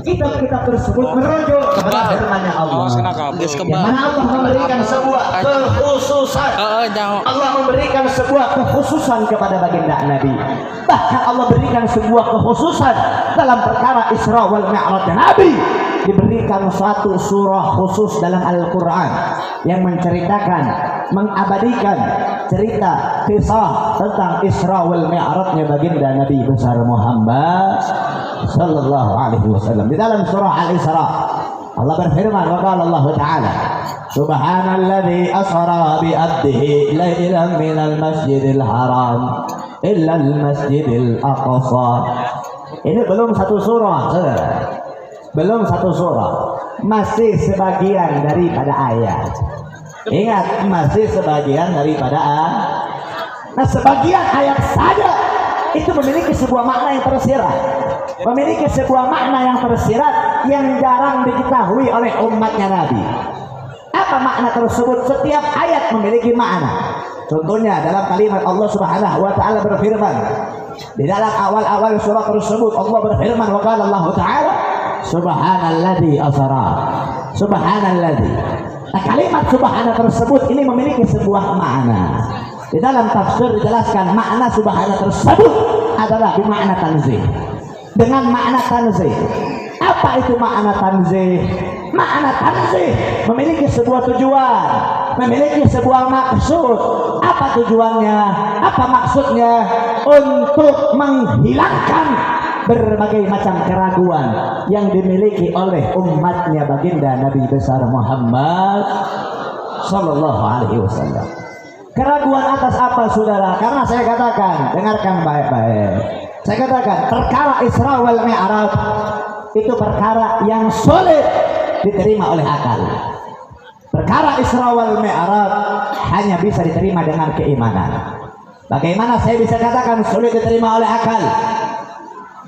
Kitab-kitab tersebut merujuk kepada firman-Nya Allah. Yang mana Allah memberikan sebuah kekhususan. Allah memberikan sebuah kekhususan kepada baginda Nabi. Bahkan Allah berikan sebuah kekhususan dalam perkara Isra wal Mi'raj Nabi. Diberikan suatu surah khusus dalam Al-Quran yang menceritakan, mengabadikan cerita kisah tentang Isra wal Mi'rajnya baginda Nabi besar Muhammad sallallahu alaihi wasallam. Di dalam surah Al-Isra Allah berfirman, wa qala Allah Ta'ala, subhanalladzi asra bi 'abdihi lailan minal masjidil haram illa al masjidil aqsa. Ini belum satu surah, saudara. Belum satu surah, masih sebagian daripada ayat. Ingat, masih sebagian daripada ayat. Nah, sebagian ayat saja itu memiliki sebuah makna yang tersirat, memiliki sebuah makna yang tersirat yang jarang diketahui oleh umatnya Nabi. Apa makna tersebut? Setiap ayat memiliki makna. Contohnya dalam kalimat Allah Subhanahu wa Ta'ala berfirman, di dalam awal-awal surah tersebut Allah berfirman, wa qala Allah Ta'ala, subhanalladzi asra. Subhanalladzi. Nah, kalimat subhana tersebut ini memiliki sebuah makna. Di dalam tafsir dijelaskan makna subhana tersebut adalah bermakna tanzih. Dengan makna tanzih. Apa itu makna tanzih? Makna tanzih memiliki sebuah tujuan, memiliki sebuah maksud. Apa tujuannya? Apa maksudnya? Untuk menghilangkan berbagai macam keraguan yang dimiliki oleh umatnya baginda Nabi besar Muhammad sallallahu alaihi wasallam. Keraguan atas apa, saudara? Karena saya katakan, dengarkan baik-baik. Saya katakan perkara Isra wal Mi'raj itu perkara yang sulit diterima oleh akal. Perkara Isra wal Mi'raj hanya bisa diterima dengan keimanan. Bagaimana saya bisa katakan sulit diterima oleh akal?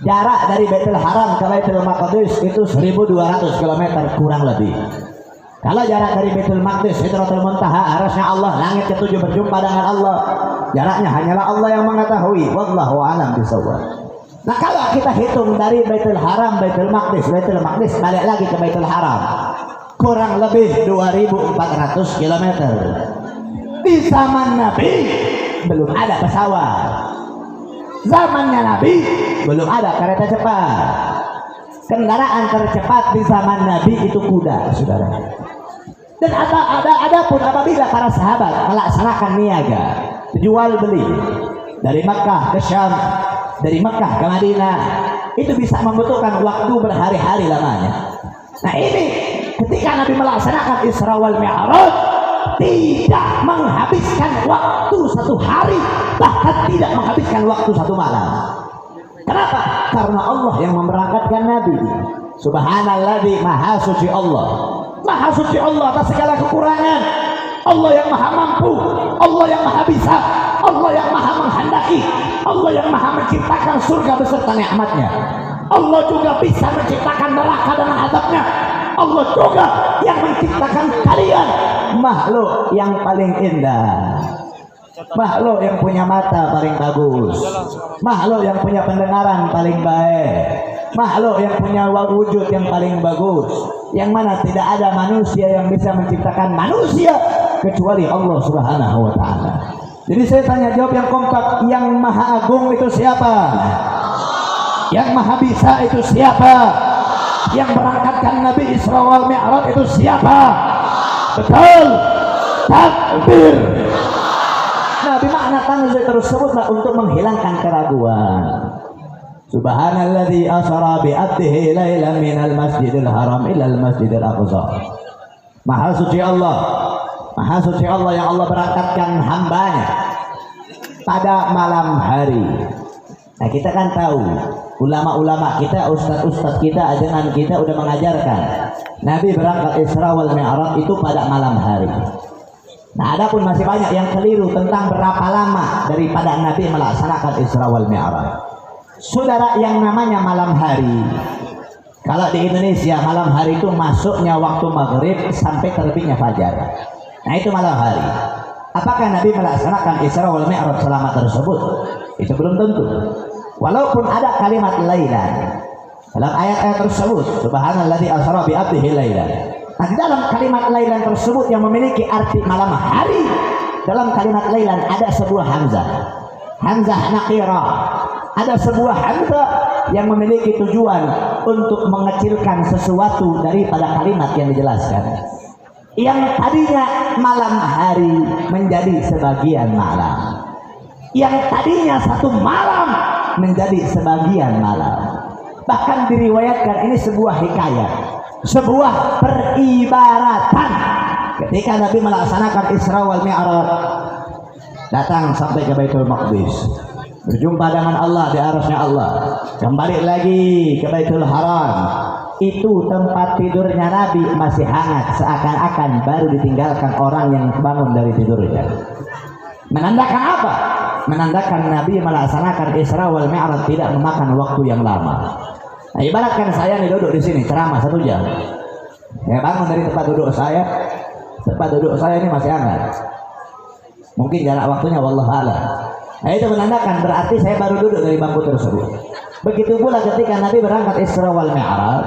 Jarak dari Baitul Haram ke Baitul Maqdis itu 1200 km kurang lebih. Kalau jarak dari Baitul Maqdis, Sidratul Muntaha, arasnya Allah, langit ketujuh berjumpa dengan Allah, jaraknya hanyalah Allah yang mengetahui. Wallahu a'lam bishawab. Nah, kalau kita hitung dari Baitul Haram, Baitul Maqdis balik lagi ke Baitul Haram, kurang lebih 2400 km. Di zaman Nabi belum ada pesawat. Zamannya Nabi belum ada kereta cepat. Kendaraan tercepat di zaman Nabi itu kuda, saudara. Dan ada pun apabila para sahabat melaksanakan niaga, jual beli dari Makkah ke Syam, dari Makkah ke Madinah, itu bisa membutuhkan waktu berhari-hari lamanya. Nah, ini ketika Nabi melaksanakan Isra wal Mi'raj tidak menghabiskan waktu satu hari, bahkan tidak menghabiskan waktu satu malam. Kenapa? Karena Allah yang memberangkatkan Nabi. Subhanalladzi, maha suci Allah. Maha suci Allah atas segala kekurangan. Allah yang maha mampu, Allah yang maha bisa, Allah yang maha menghendaki, Allah yang maha menciptakan surga beserta nikmatnya. Allah juga bisa menciptakan neraka dan azabnya. Allah juga yang menciptakan kalian, makhluk yang paling indah, makhluk yang punya mata paling bagus, makhluk yang punya pendengaran paling baik, makhluk yang punya wujud yang paling bagus, yang mana tidak ada manusia yang bisa menciptakan manusia kecuali Allah Subhanahu wa Ta'ala. Jadi saya tanya jawab yang kompak, yang maha agung itu siapa? Yang maha bisa itu siapa? Yang berangkatkan Nabi Isra wal Mi'raj itu siapa? Betul, takbir. Nah, bimakna tanzih tersebutlah untuk menghilangkan keraguan. Subhanalladzi asra bi 'abdihi lailan minal masjidil haram ilal masjidil aqsa. Maha suci Allah, maha suci Allah yang Allah berangkatkan hambanya pada malam hari. Nah, kita kan tahu, ulama-ulama kita, ustaz-ustaz kita, ajaran kita udah mengajarkan Nabi berangkat Isra wal Mi'raj itu pada malam hari. Nah, adapun masih banyak yang keliru tentang berapa lama daripada Nabi melaksanakan Isra wal Mi'raj. Saudara, yang namanya malam hari, kalau di Indonesia malam hari itu masuknya waktu maghrib sampai terbitnya fajar. Nah, itu malam hari. Apakah Nabi melaksanakan Isra wal Mi'raj selama tersebut? Itu belum tentu. Walaupun ada kalimat lailan, Dalam ayat-ayat tersebut, subhanalladzi asra bi 'abdihi lailan. Nah, di dalam kalimat lailan tersebut yang memiliki arti malam hari, dalam kalimat lailan ada sebuah hamzah. Hamzah nakirah. Ada sebuah hamzah yang memiliki tujuan untuk mengecilkan sesuatu daripada kalimat yang dijelaskan. Yang tadinya malam hari menjadi sebagian malam. Yang tadinya satu malam menjadi sebagian malam. Bahkan diriwayatkan ini sebuah hikayat, sebuah peribaratan ketika Nabi melaksanakan Isra wal Mi'raj, datang sampai ke Baitul Maqdis, berjumpa dengan Allah di arasnya Allah, kembali lagi ke Baitul Haram. Itu tempat tidurnya Nabi masih hangat, seakan-akan baru ditinggalkan orang yang bangun dari tidurnya. Menandakan apa? Menandakan Nabi melaksanakan Isra wal Mi'raj tidak memakan waktu yang lama. Nah, ibaratkan saya nih duduk di sini ceramah 1 jam. Ya, bangun dari tempat duduk saya ini masih hangat. Mungkin jarak waktunya wallahu a'lam. Nah, itu menandakan berarti saya baru duduk dari bangku tersebut. Begitu pula ketika Nabi berangkat Isra wal Mi'raj,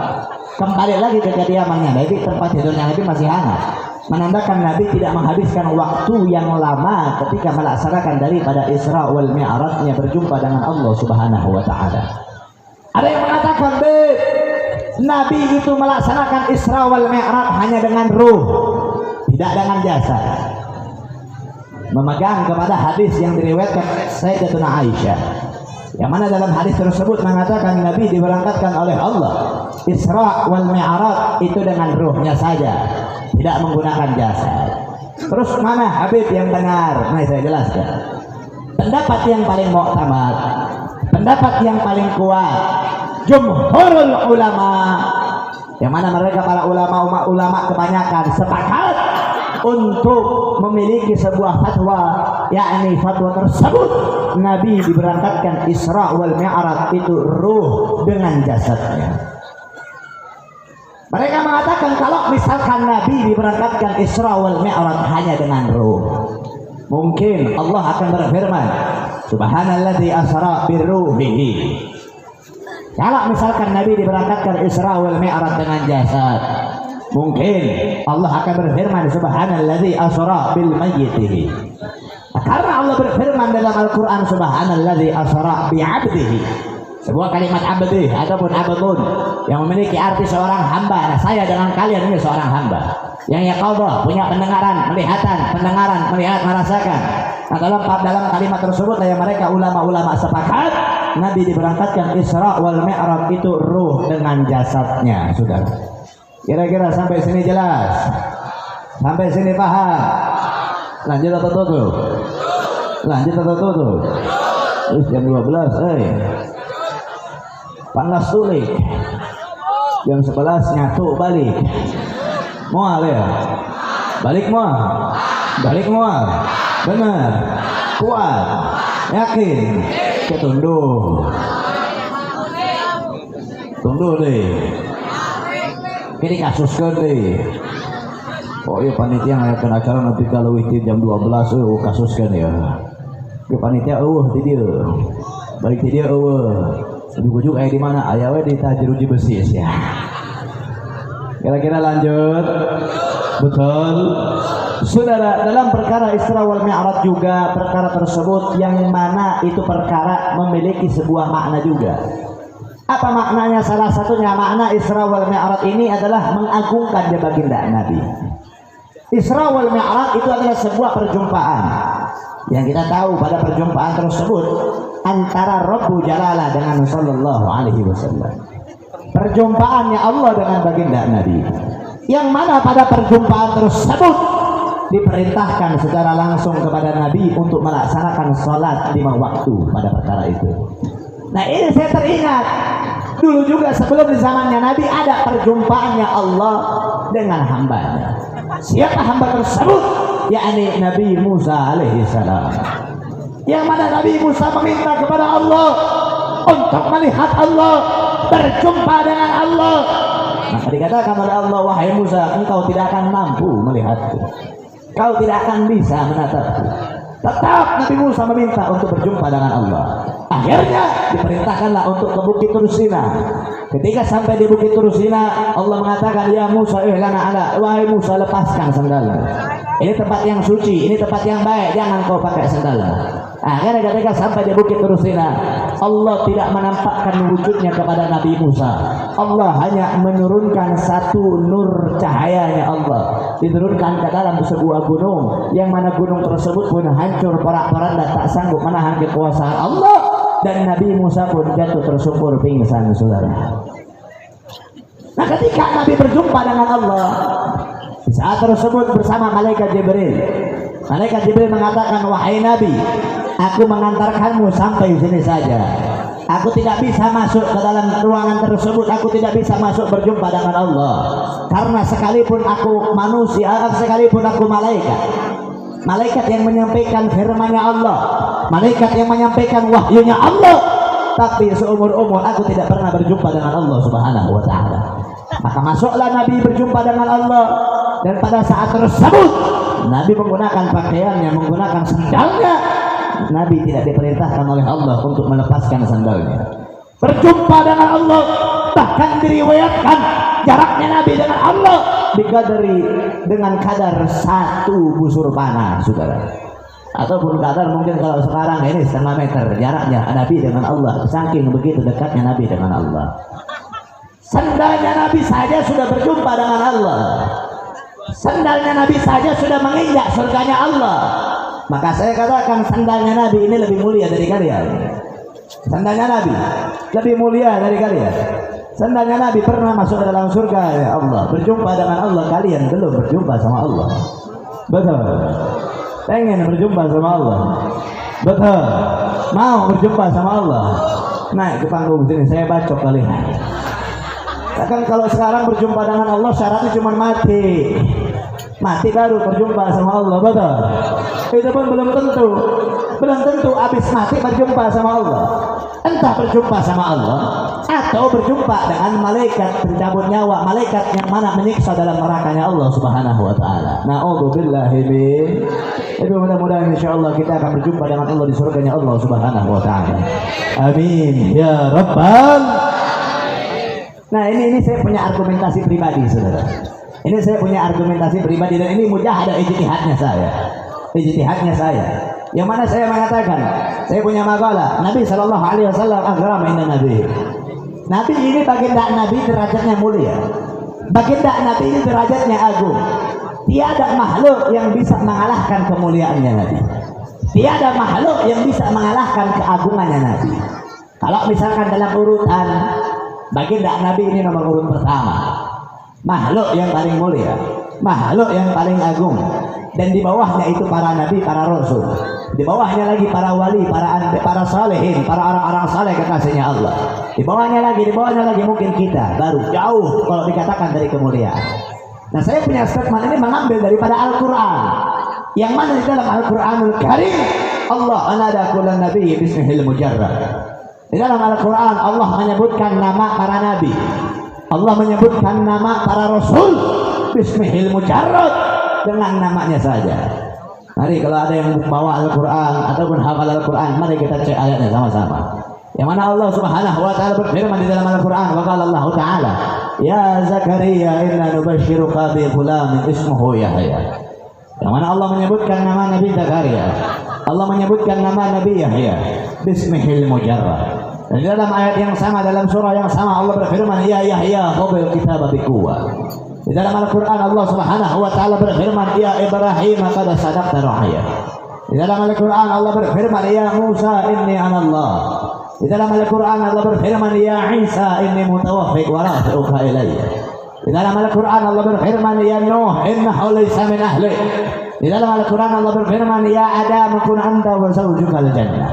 kembali lagi ke kediamannya Nabi, tempat tidurnya Nabi masih hangat. Menandakan Nabi tidak menghabiskan waktu yang lama ketika melaksanakan daripada Isra wal Mi'rajnya berjumpa dengan Allah Subhanahu wa taala. Ada yang mengatakan Nabi itu melaksanakan Isra wal Mi'raj hanya dengan ruh, tidak dengan jasad. Memegang kepada hadis yang diriwayatkan Sayyidatuna Aisyah, yang mana dalam hadis tersebut mengatakan Nabi diberangkatkan oleh Allah Isra wal Mi'raj itu dengan ruhnya saja, tidak menggunakan jasad. Terus mana Habib yang benar? Nah, saya jelaskan. Pendapat yang paling mu'tamad, pendapat yang paling kuat, jumhurul ulama, yang mana mereka para ulama kebanyakan sepakat untuk memiliki sebuah fatwa, yakni fatwa tersebut Nabi diberangkatkan Isra wal Mi'raj itu ruh dengan jasadnya. Mereka mengatakan kalau misalkan Nabi diberangkatkan Isra wal Mi'raj hanya dengan ruh, mungkin Allah akan berfirman, subhanalladzi asra birruhihi. Kalau misalkan Nabi diberangkatkan Isra wal Mi'raj dengan jasad, mungkin Allah akan berfirman, subhanalladzi asra bil mayyitihi. Karena Allah berfirman dalam Al-Quran, subhanalladzi asra bi 'abdihi. Sebuah kalimat abdi ataupun abdun yang memiliki arti seorang hamba. Nah, saya dengan kalian ini seorang hamba yang yaqadha, punya pendengaran, melihat, merasakan. Nah, dalam kalimat tersebut yang mereka ulama-ulama sepakat Nabi diberangkatkan Isra wal Mi'raj itu ruh dengan jasadnya. Sudah. Kira-kira sampai sini jelas? Sampai sini paham? Lanjut atau tutup? Lanjut atau tutup? Jam 12, panas tulik. Jam 11 nyatu balik. Mual ya? Balik mual. Benar. Kuat. Yakin. Ketunduh. Tunduh deh. Ini kasuskan deh. Oh iya, panitia ngayakan acara nanti kalau itu jam 12 kasuskan ya. Ke panitia di dia. Balik di dia Ujuk-ujuk di mana? Ayawe di Tajruji Besis ya. Kira-kira lanjut. Betul. Saudara, dalam perkara Isra wal Mi'raj juga perkara tersebut yang mana itu perkara memiliki sebuah makna juga. Apa maknanya? Salah satunya makna Isra wal Mi'raj ini adalah mengagungkan baginda Nabi. Isra wal Mi'raj itu adalah sebuah perjumpaan yang kita tahu pada perjumpaan tersebut antara Rabbu Jalalah dengan Sallallahu Alaihi Wasallam. Perjumpaannya Allah dengan baginda Nabi, yang mana pada perjumpaan tersebut diperintahkan secara langsung kepada Nabi untuk melaksanakan sholat 5 waktu pada perkara itu. Nah, ini saya teringat dulu juga sebelum di zamannya Nabi ada perjumpaannya Allah dengan hambanya. Siapa hamba tersebut? Yakni Nabi Musa alaihissalam, yang mana Nabi Musa meminta kepada Allah untuk melihat Allah, berjumpa dengan Allah. Maka dikatakan oleh Allah, wahai Musa, engkau tidak akan mampu melihatku, kau tidak akan bisa menatapku. Tetap Nabi Musa meminta untuk berjumpa dengan Allah. Akhirnya diperintahkanlah untuk ke Bukit Tursina. Ketika sampai di Bukit Tursina, Allah mengatakan, ya Musa, wahai Musa, lepaskan sandalmu. Ini tempat yang suci, ini tempat yang baik, jangan kau pakai sandalmu. Akhirnya ketika sampai di Bukit Tursina, Allah tidak menampakkan wujudnya kepada Nabi Musa. Allah hanya menurunkan satu nur cahayanya Allah, diturunkan ke dalam sebuah gunung, yang mana gunung tersebut pun hancur porak-poranda, tak sanggup menahan kekuasaan Allah, dan Nabi Musa pun jatuh tersungkur pingsan, saudara. Nah, ketika Nabi berjumpa dengan Allah, di saat tersebut bersama malaikat Jibril, malaikat Jibril mengatakan, wahai Nabi, aku mengantarkanmu sampai sini saja. Aku tidak bisa masuk ke dalam ruangan tersebut, aku tidak bisa masuk berjumpa dengan Allah, karena sekalipun aku manusia, sekalipun aku malaikat, malaikat yang menyampaikan firman-Nya Allah, malaikat yang menyampaikan wahyunya Allah, tapi seumur-umur aku tidak pernah berjumpa dengan Allah Subhanahu wa ta'ala. Maka masuklah Nabi berjumpa dengan Allah, dan pada saat tersebut Nabi menggunakan pakaiannya, menggunakan sandalnya. Nabi tidak diperintahkan oleh Allah untuk melepaskan sandalnya. Berjumpa dengan Allah, bahkan diriwayatkan jaraknya Nabi dengan Allah dikadari dengan kadar 1 busur panah, saudara. Ataupun kadar mungkin kalau sekarang ini 1/2 meter jaraknya Nabi dengan Allah. Saking begitu dekatnya Nabi dengan Allah. Sandalnya Nabi saja sudah berjumpa dengan Allah. Sandalnya Nabi saja sudah menginjak surganya Allah. Maka saya katakan sandalnya Nabi ini lebih mulia dari kalian. Sandalnya Nabi lebih mulia dari kalian. Sandalnya Nabi pernah masuk ke dalam surga ya Allah, berjumpa dengan Allah. Kalian belum berjumpa sama Allah. Betul? Pengen berjumpa sama Allah? Betul? Mau berjumpa sama Allah? Naik ke panggung sini, saya bacok kalian. Kan kalau sekarang berjumpa dengan Allah syaratnya cuma mati. Mati baru berjumpa sama Allah, betul? Itu pun belum tentu. Belum tentu habis mati berjumpa sama Allah. Entah berjumpa sama Allah atau berjumpa dengan malaikat pencabut nyawa, malaikat yang mana menyiksa dalam nerakanya Allah Subhanahu wa ta'ala. Na'udzubillahi min. Itu mudah-mudahan insyaallah kita akan berjumpa dengan Allah di surganya Allah Subhanahu wa ta'ala. Amin ya rabbal. Nah, ini saya punya argumentasi pribadi, saudara. Ini saya punya argumentasi pribadi, dan ini mujahadah ijtihadnya saya. Ijtihadnya saya. Yang mana saya mengatakan, saya punya makalah, Nabi sallallahu alaihi wasallam aghram inda Nabi. Nabi ini baginda Nabi derajatnya mulia. Baginda Nabi ini derajatnya agung. Tiada makhluk yang bisa mengalahkan kemuliaannya Nabi. Tiada makhluk yang bisa mengalahkan keagungannya Nabi. Kalau misalkan dalam urutan, baginda Nabi ini nomor urut pertama. Makhluk yang paling mulia, makhluk yang paling agung, dan di bawahnya itu para nabi, para rasul, di bawahnya lagi para wali, para salihin, para orang-orang saleh kekasihnya Allah, di bawahnya lagi mungkin kita, baru jauh kalau dikatakan dari kemuliaan. Nah, saya punya statement ini mengambil daripada Al-Quran, yang mana di dalam Al-Quranul Karim Allah anada kullan nabi bismihil mujarrad. Di dalam Al-Quran Allah menyebutkan nama para nabi, Allah menyebutkan nama para rasul bismihil mujarrad, dengan namanya saja. Mari kalau ada yang bawa Al-Quran ataupun hafal Al-Quran, mari kita cek ayatnya sama-sama. Yang mana Allah Subhanahu wa ta'ala berfirman di dalam Al-Quran, wa qala Allah ta'ala, ya Zakaria inna nubashiruka bi ghulamin ismuhu Yahya. Yang mana Allah menyebutkan nama Nabi Zakaria, Allah menyebutkan nama Nabi Yahya bismihil mujarrad. Dan di dalam ayat yang sama, dalam surah yang sama, Allah berfirman, ya Yahya khudhil kitaba biquwwah. Di dalam Al-Quran Allah Subhanahu wa ta'ala berfirman, ya Ibrahim qad sadaqta ru'ya. Di dalam Al-Quran Allah berfirman, ya Musa inni ana Allah. Di dalam Al-Quran Allah berfirman, ya Isa inni mutawaffik wa rafi'uka ilayya. Di dalam Al-Quran Allah berfirman, ya Nuh innahu laysa min ahli. Di dalam Al-Quran Allah berfirman, ya Adam kun anta wa zawjuka al-jannah.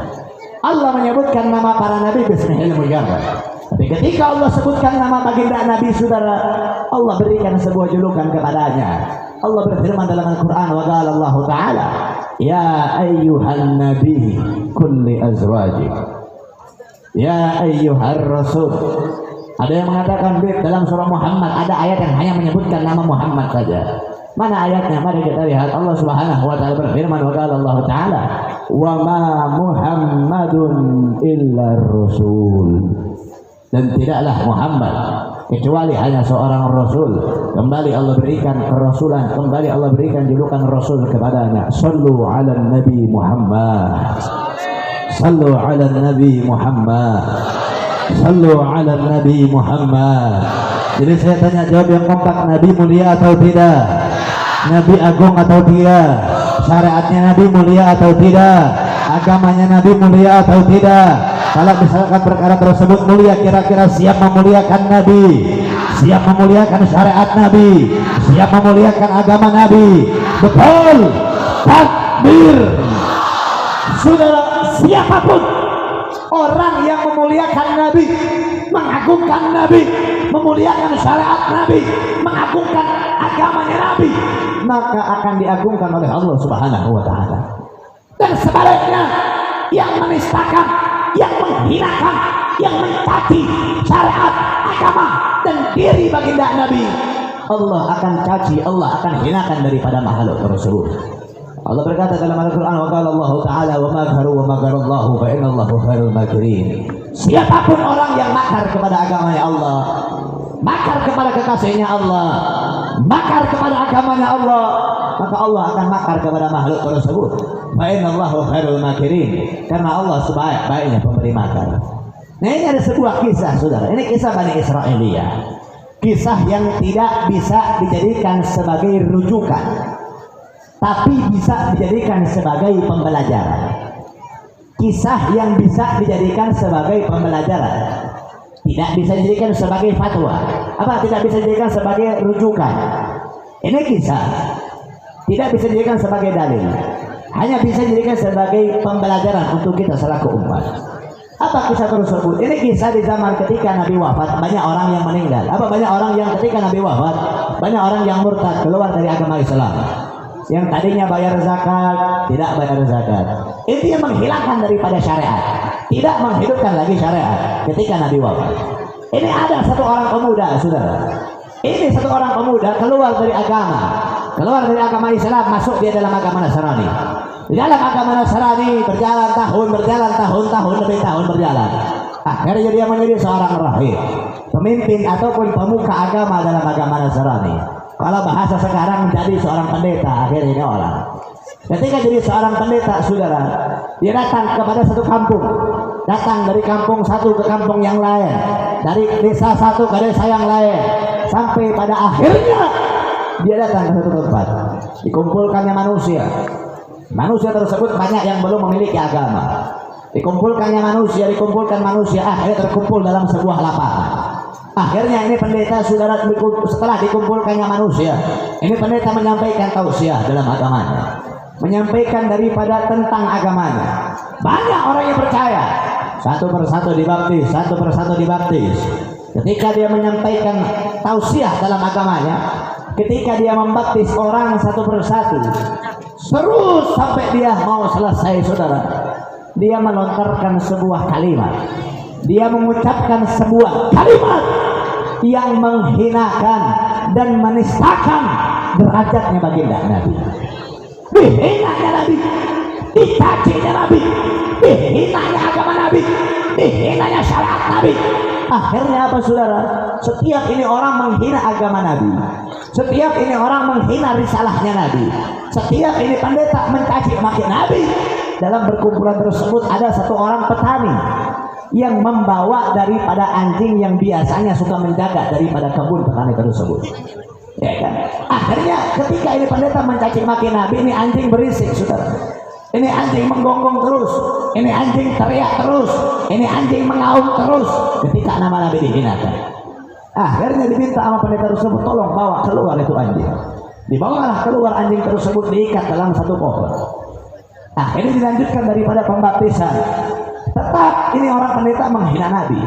Allah menyebutkan nama para nabi bismihil mujarrad. Tapi ketika Allah sebutkan nama baginda Nabi, saudara, Allah berikan sebuah julukan kepadanya. Allah berfirman dalam Al-Quran, wa qala Allah ta'ala, ya ayyuhan nabi kulli azwajik, ya ayyuhar rasul. Ada yang mengatakan dalam surah Muhammad ada ayat yang hanya menyebutkan nama Muhammad saja. Mana ayatnya? Mari kita lihat. Allah Subhanahu wa ta'ala berfirman, wa qala Allah ta'ala, wa ma Muhammadun illa rasul, dan tidaklah Muhammad kecuali hanya seorang rasul. Kembali Allah berikan kerasulan, kembali Allah berikan julukan rasul kepadanya. Sallu ala Nabi Muhammad, sallu ala Nabi Muhammad, sallu ala Nabi Muhammad. Jadi saya tanya jawab yang kompak, Nabi mulia atau tidak? Nabi agung atau tidak? Syariatnya Nabi mulia atau tidak? Agamanya Nabi mulia atau tidak? Kalau misalkan perkara tersebut mulia, kira-kira siap memuliakan Nabi, siap memuliakan syariat Nabi, siap memuliakan agama Nabi? Betul. Takbir. Saudara, siapapun orang yang memuliakan Nabi, mengagungkan Nabi, memuliakan syariat Nabi, mengagungkan agamanya Nabi, maka akan diagungkan oleh Allah Subhanahu wa Ta'ala. Dan sebaliknya, yang menistakan, yang menghinakan, yang mencaci syariat, agama dan diri baginda Nabi, Allah akan caci, Allah akan hinakan daripada makhluk tersebut. Allah berkata dalam Al-Quran, wa qala Allah Ta'ala wa makaru wa makarallahu fa inallahu khairul makirin. Siapapun orang yang makar kepada agamanya Allah, makar kepada kekasihnya Allah, makar kepada agamanya Allah, maka Allah akan makar kepada makhluk tersebut. Fa inallahu khairul makirin, karena Allah sebaik-baiknya pemberi makar. Nah, ini ada sebuah kisah, saudara. Ini kisah Bani Israiliyah, kisah yang tidak bisa dijadikan sebagai rujukan, tapi bisa dijadikan sebagai pembelajaran. Kisah yang bisa dijadikan sebagai pembelajaran, tidak bisa dijadikan sebagai fatwa. Apa? Tidak bisa dijadikan sebagai rujukan. Ini kisah tidak bisa dijadikan sebagai dalil, hanya bisa dijadikan sebagai pembelajaran untuk kita selaku umat. Apa kisah tersebut? Ini kisah di zaman ketika Nabi wafat, banyak orang yang meninggal. Apa? Banyak orang yang ketika Nabi wafat, banyak orang yang murtad, keluar dari agama Islam. Yang tadinya bayar zakat, tidak bayar zakat. Itu yang menghilangkan daripada syariat, tidak menghidupkan lagi syariat ketika Nabi wafat. Ini ada satu orang pemuda, saudara. Ini satu orang pemuda keluar dari agama Islam, masuk dia dalam agama Nasrani. Di dalam agama Nasrani berjalan tahun, lebih tahun berjalan. Akhirnya dia menjadi seorang rahib, pemimpin ataupun pemuka agama dalam agama Nasrani. Kalau bahasa sekarang menjadi seorang pendeta akhirnya ini orang. Ketika jadi seorang pendeta, saudara, dia datang kepada satu kampung, datang dari kampung satu ke kampung yang lain, dari desa satu ke desa yang lain, sampai pada akhirnya dia datang ke satu tempat, dikumpulkannya manusia. Manusia tersebut banyak yang belum memiliki agama. Dikumpulkan manusia, akhirnya terkumpul dalam sebuah lapangan. Akhirnya ini pendeta, saudara, setelah dikumpulkannya manusia, ini pendeta menyampaikan tausiah dalam agamanya, menyampaikan daripada tentang agamanya. Banyak orang yang percaya, satu persatu dibaptis. Ketika dia menyampaikan tausiah dalam agamanya, ketika dia membaptis orang satu persatu, terus sampai dia mau selesai, saudara, dia melontarkan sebuah kalimat. Dia mengucapkan sebuah kalimat yang menghinakan dan menistakan derajatnya baginda Nabi. Dihinanya Nabi, dicacinya Nabi, dihinanya agama Nabi, dihinanya syariat Nabi. Akhirnya apa, saudara? Setiap ini orang menghina agama Nabi, setiap ini orang menghina risalahnya Nabi, setiap ini pendeta mencaci maki Nabi. Dalam berkumpulan tersebut ada satu orang petani yang membawa daripada anjing yang biasanya suka menjaga daripada kebun petani tersebut, ya kan? Akhirnya ketika ini pendeta mencaci maki Nabi, ini anjing berisik, saudara. Ini anjing menggonggong terus, ini anjing teriak terus, ini anjing mengaum terus ketika nama Nabi dihinakan. Akhirnya diminta sama pendeta tersebut, tolong bawa keluar itu anjing. Dibawalah keluar anjing tersebut, diikat dalam satu pohon. Akhirnya dilanjutkan daripada pembaptisan. Tetap ini orang pendeta menghina Nabi,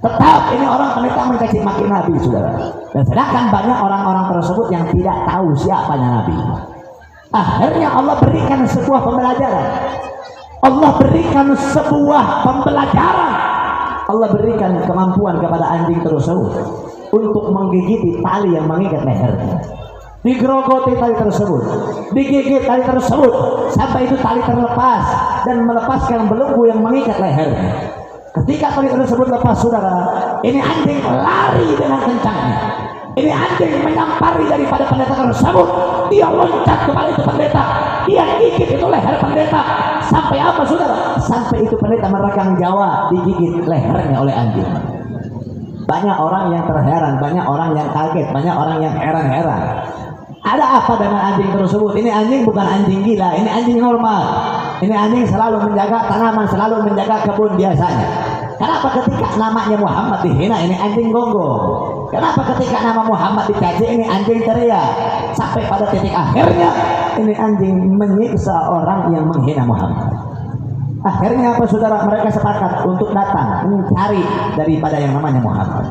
tetap ini orang pendeta mencaci maki Nabi, saudara. Dan sedangkan banyak orang-orang tersebut yang tidak tahu siapanya Nabi. Akhirnya Allah berikan sebuah pembelajaran. Allah berikan kemampuan kepada anjing tersebut untuk menggigiti tali yang mengikat lehernya. Digerogoti tali tersebut, digigit tali tersebut sampai itu tali terlepas. dan melepaskan belenggu yang mengikat lehernya. Ketika tali tersebut lepas, saudara, ini anjing lari dengan kencangnya. Ini anjing menyampari daripada pendeta tersebut. Dia loncat kepada itu pendeta, dia gigit itu leher pendeta. Sampai apa, saudara? Sampai itu pendeta meregang nyawa, digigit lehernya oleh anjing. Banyak orang yang terheran, banyak orang yang kaget, banyak orang yang heran-heran. Ada apa dengan anjing tersebut? Ini anjing bukan anjing gila, ini anjing normal. Ini anjing selalu menjaga tanaman, selalu menjaga kebun biasanya. Kenapa ketika namanya Muhammad dihina, ini anjing gonggong? Kenapa ketika nama Muhammad dicaci, ini anjing teriak? Sampai pada titik akhirnya, ini anjing menyiksa orang yang menghina Muhammad. Akhirnya apa, saudara? Mereka sepakat untuk datang mencari daripada yang namanya Muhammad.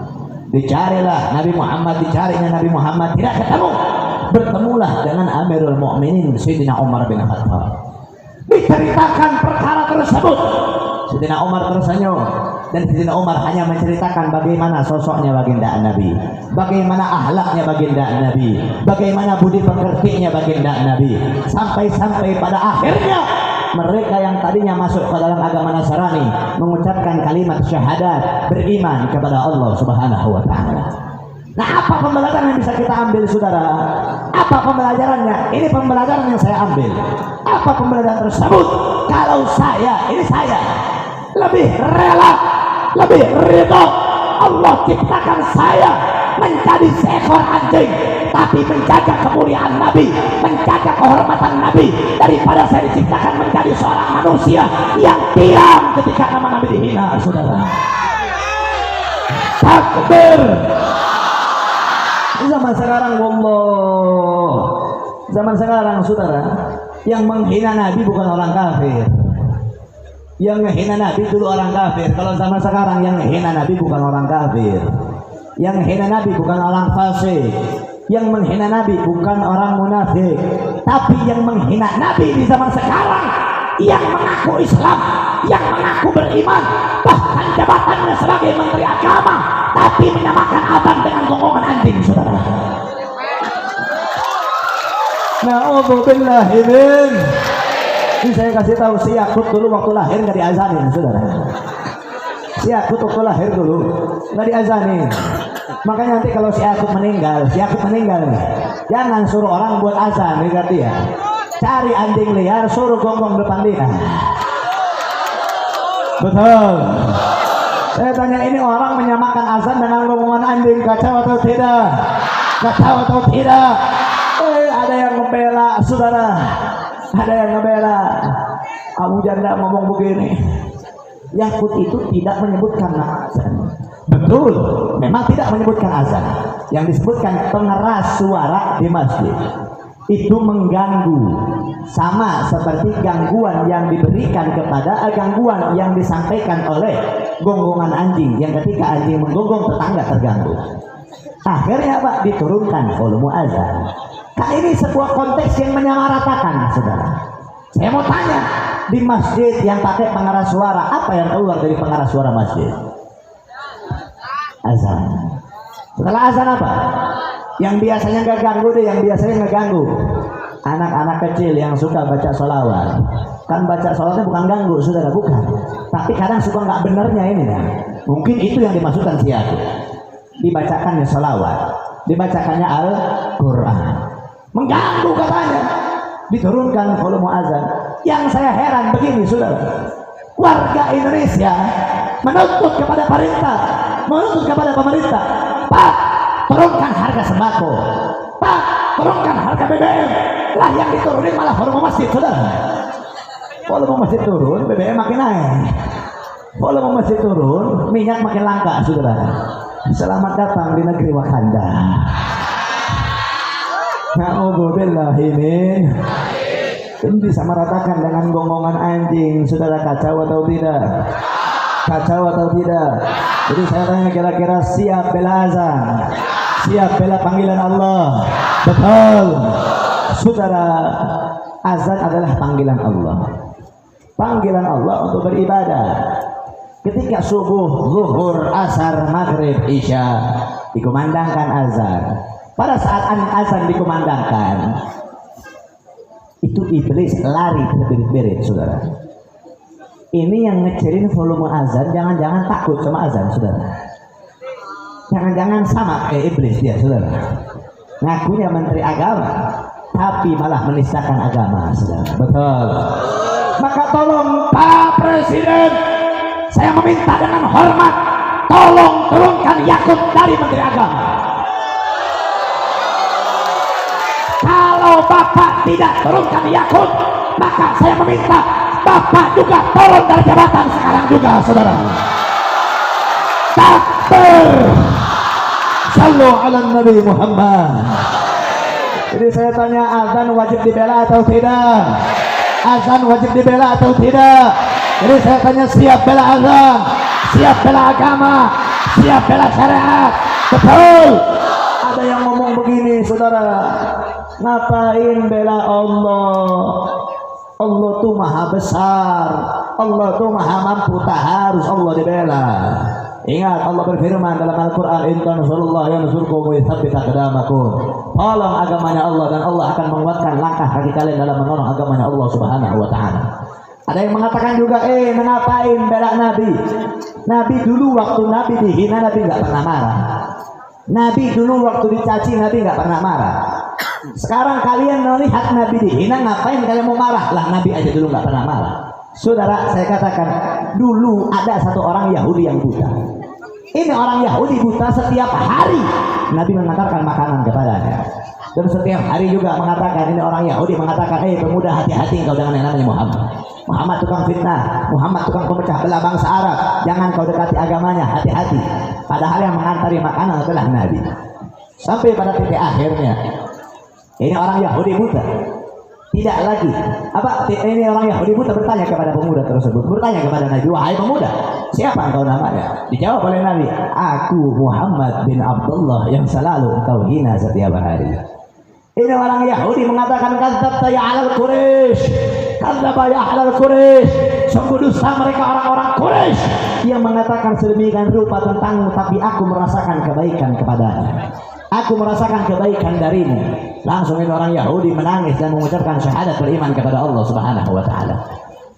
Dicarilah Nabi Muhammad, dicarinya Nabi Muhammad, tidak ketemu. Bertemulah dengan Amirul Mukminin Sayyidina Umar bin Khattab. Diceritakan perkara tersebut. Sayyidina Umar tersenyum, dan Sayyidina Umar hanya menceritakan bagaimana sosoknya baginda Nabi, bagaimana akhlaknya baginda Nabi, bagaimana budi pekertinya baginda Nabi, sampai pada akhirnya mereka yang tadinya masuk ke dalam agama Nasrani mengucapkan kalimat syahadat, beriman kepada Allah Subhanahu wa taala. Nah, apa pembelajaran yang bisa kita ambil, saudara? Apa pembelajarannya? Ini pembelajaran yang saya ambil. Apa pembelajaran tersebut? Kalau saya lebih rela, lebih ridho Allah ciptakan saya menjadi seekor anjing, tapi menjaga kemuliaan Nabi, menjaga kehormatan Nabi, daripada saya diciptakan menjadi seorang manusia yang diam ketika nama Nabi dihina, saudara. Takbir. Zaman sekarang, wallah, zaman sekarang, saudara, yang menghina Nabi bukan orang kafir. Yang menghina Nabi dulu orang kafir. Kalau zaman sekarang yang menghina Nabi bukan orang kafir. Yang menghina Nabi bukan orang fasik. Yang menghina Nabi bukan orang munafik. Tapi yang menghina Nabi di zaman sekarang, yang mengaku Islam, yang mengaku beriman, bahkan jabatannya sebagai menteri agama, tapi menyamakan azan dengan gonggongan anjing, saudara. Na'udzubillah min. Ini saya kasih tahu, si Yakut dulu waktu lahir nggak diazanin, saudara. Si Yakut waktu lahir dulu nggak diazanin. Makanya nanti kalau si Yakut meninggal nih, jangan suruh orang buat azan, berarti ya. Cari anjing liar, suruh gonggong depan dia. Betul. Saya tanya, ini orang menyamakan azan dengan gonggongan anjing, kacau atau tidak? Kacau atau tidak? Ada yang ngebela, saudara. Ada yang ngebela. Abu Janda ngomong begini, Yakut itu tidak menyebutkan azan. Betul, memang tidak menyebutkan azan. Yang disebutkan pengeras suara di masjid. Itu mengganggu, sama seperti gangguan yang diberikan kepada gangguan yang disampaikan oleh gonggongan anjing, yang ketika anjing menggonggong tetangga terganggu. Akhirnya Pak, diturunkan volume azan. Kan ini sebuah konteks yang menyamaratakan, saudara. Saya mau tanya, di masjid yang pakai pengeras suara, apa yang keluar dari pengeras suara masjid? Azan. Setelah azan apa? Yang biasanya nggak ganggu deh, yang biasanya nggak ganggu. Anak-anak kecil yang suka baca sholawat. Kan baca sholawatnya bukan ganggu, saudara, bukan. Tapi kadang suka nggak benernya ini kan. Mungkin itu yang dimaksudkan siapa? Dibacakannya sholawat, dibacakannya Al-Quran. Mengganggu katanya. Diturunkan volume azan. Yang saya heran begini, saudara. Warga Indonesia menuntut kepada pemerintah, Pak, turunkan harga sembako, Pak, turunkan harga BBM. Lah yang diturunin malah volume masjid, saudara. Volume masjid turun, BBM makin naik. Volume masjid turun, minyak makin langka, saudara. Selamat datang di negeri Wakanda. Na'udzubillahi min. Ini disamaratakan dengan gonggongan anjing, saudara. Kacau atau tidak? Kacau atau tidak? Jadi saya tanya, kira-kira siap bela azan? Siap bela panggilan Allah? Betul, saudara. Azan adalah panggilan Allah. Panggilan Allah untuk beribadah. Ketika subuh, zuhur, asar, maghrib, isya dikumandangkan azan. Pada saat azan dikumandangkan, itu iblis lari terbirit-birit, saudara. Ini yang ngecilin volume azan, jangan-jangan takut sama azan, saudara. Jangan-jangan sama kayak iblis dia, saudara. Ngakunya menteri agama, tapi malah menistakan agama, saudara. Betul. Maka tolong Pak Presiden, saya meminta dengan hormat, tolong turunkan Yakut dari menteri agama. Kalau Bapak tidak turunkan Yakut, maka saya meminta Bapak juga turun dari jabatan sekarang juga, saudara. Takbir. Sallu ala Nabi Muhammad. Jadi saya tanya, azan wajib dibela atau tidak? Azan wajib dibela atau tidak? Jadi saya tanya, siap bela azan, siap bela agama, siap bela syariat? Betul. Ada yang ngomong begini, saudara, ngapain bela Allah? Allah tuh maha besar, Allah tuh maha mampu, tak harus Allah dibela. Ingat, Allah berfirman dalam Al-Quran, in tansurullah yansurkum wa yuthabbit aqdamakum. Tolong agamanya Allah dan Allah akan menguatkan langkah kaki kalian dalam menolong agamanya Allah Subhanahu wa taala. Ada yang mengatakan juga, mengapain bela Nabi? Nabi dulu waktu Nabi dihina, Nabi nggak pernah marah. Nabi dulu waktu dicaci, Nabi nggak pernah marah. Sekarang kalian melihat Nabi dihina, ngapain kalian mau marah? Lah Nabi aja dulu nggak pernah marah. Saudara, saya katakan, dulu ada satu orang Yahudi yang buta. Ini orang Yahudi buta, setiap hari Nabi mengantarkan makanan kepadanya. Dan setiap hari juga mengatakan, ini orang Yahudi mengatakan, pemuda, hati-hati engkau dengan yang namanya Muhammad. Muhammad tukang fitnah, Muhammad tukang pemecah belah bangsa Arab, jangan kau dekati agamanya, hati-hati. Padahal yang mengantari makanan adalah Nabi. Sampai pada titik akhirnya, ini orang Yahudi buta. Tidak lagi. Ini orang Yahudi buta bertanya kepada pemuda tersebut. Bertanya kepada Nabi, wahai pemuda, siapa engkau namanya? Dijawab oleh Nabi, aku Muhammad bin Abdullah yang selalu engkau hina setiap hari. Ini orang Yahudi mengatakan, kadzdzabta ya ahlal Quraisy, kadzdzaba ya ahlal Quraisy, sungguh dusta mereka orang-orang Quraisy yang mengatakan sedemikian rupa tentangmu, tapi aku merasakan kebaikan kepadanya. Aku merasakan kebaikan darimu. Langsung ini orang Yahudi menangis dan mengucapkan syahadat beriman kepada Allah Subhanahu wa taala.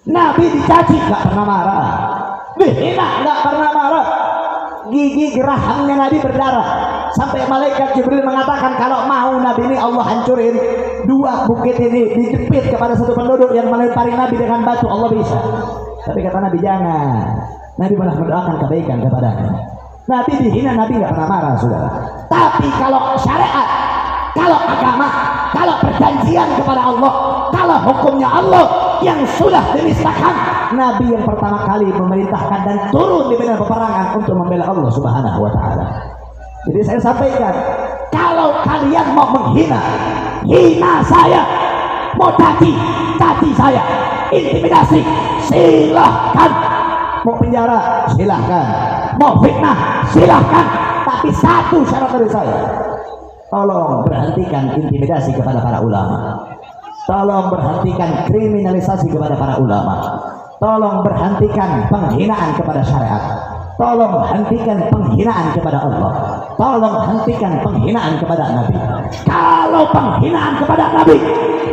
Nabi dicaci nggak pernah marah, dihina nggak pernah marah. Gigi gerahangnya Nabi berdarah. Sampai malaikat Jibril mengatakan, kalau mau Nabi ini Allah hancurin, dua bukit ini dijepit kepada satu penduduk yang melempari Nabi dengan batu, Allah bisa. Tapi kata Nabi, jangan. Nabi malah mendoakan kebaikan kepadanya. Nabi dihina, Nabi nggak pernah marah, saudara. Tapi kalau syariat, kalau agama, kalau perjanjian kepada Allah, kalau hukumnya Allah yang sudah dinistakan, Nabi yang pertama kali memerintahkan dan turun di medan peperangan untuk membela Allah Subhanahu wa taala. Jadi saya sampaikan, kalau kalian mau menghina, hina saya, mau caci saya, intimidasi, silahkan. Mau penjara, silahkan. Mau fitnah, silahkan. Tapi satu syarat dari saya, tolong berhentikan intimidasi kepada para ulama. Tolong berhentikan kriminalisasi kepada para ulama. Tolong berhentikan penghinaan kepada syariat. Tolong hentikan penghinaan kepada Allah. Tolong hentikan penghinaan kepada Nabi. Kalau penghinaan kepada Nabi,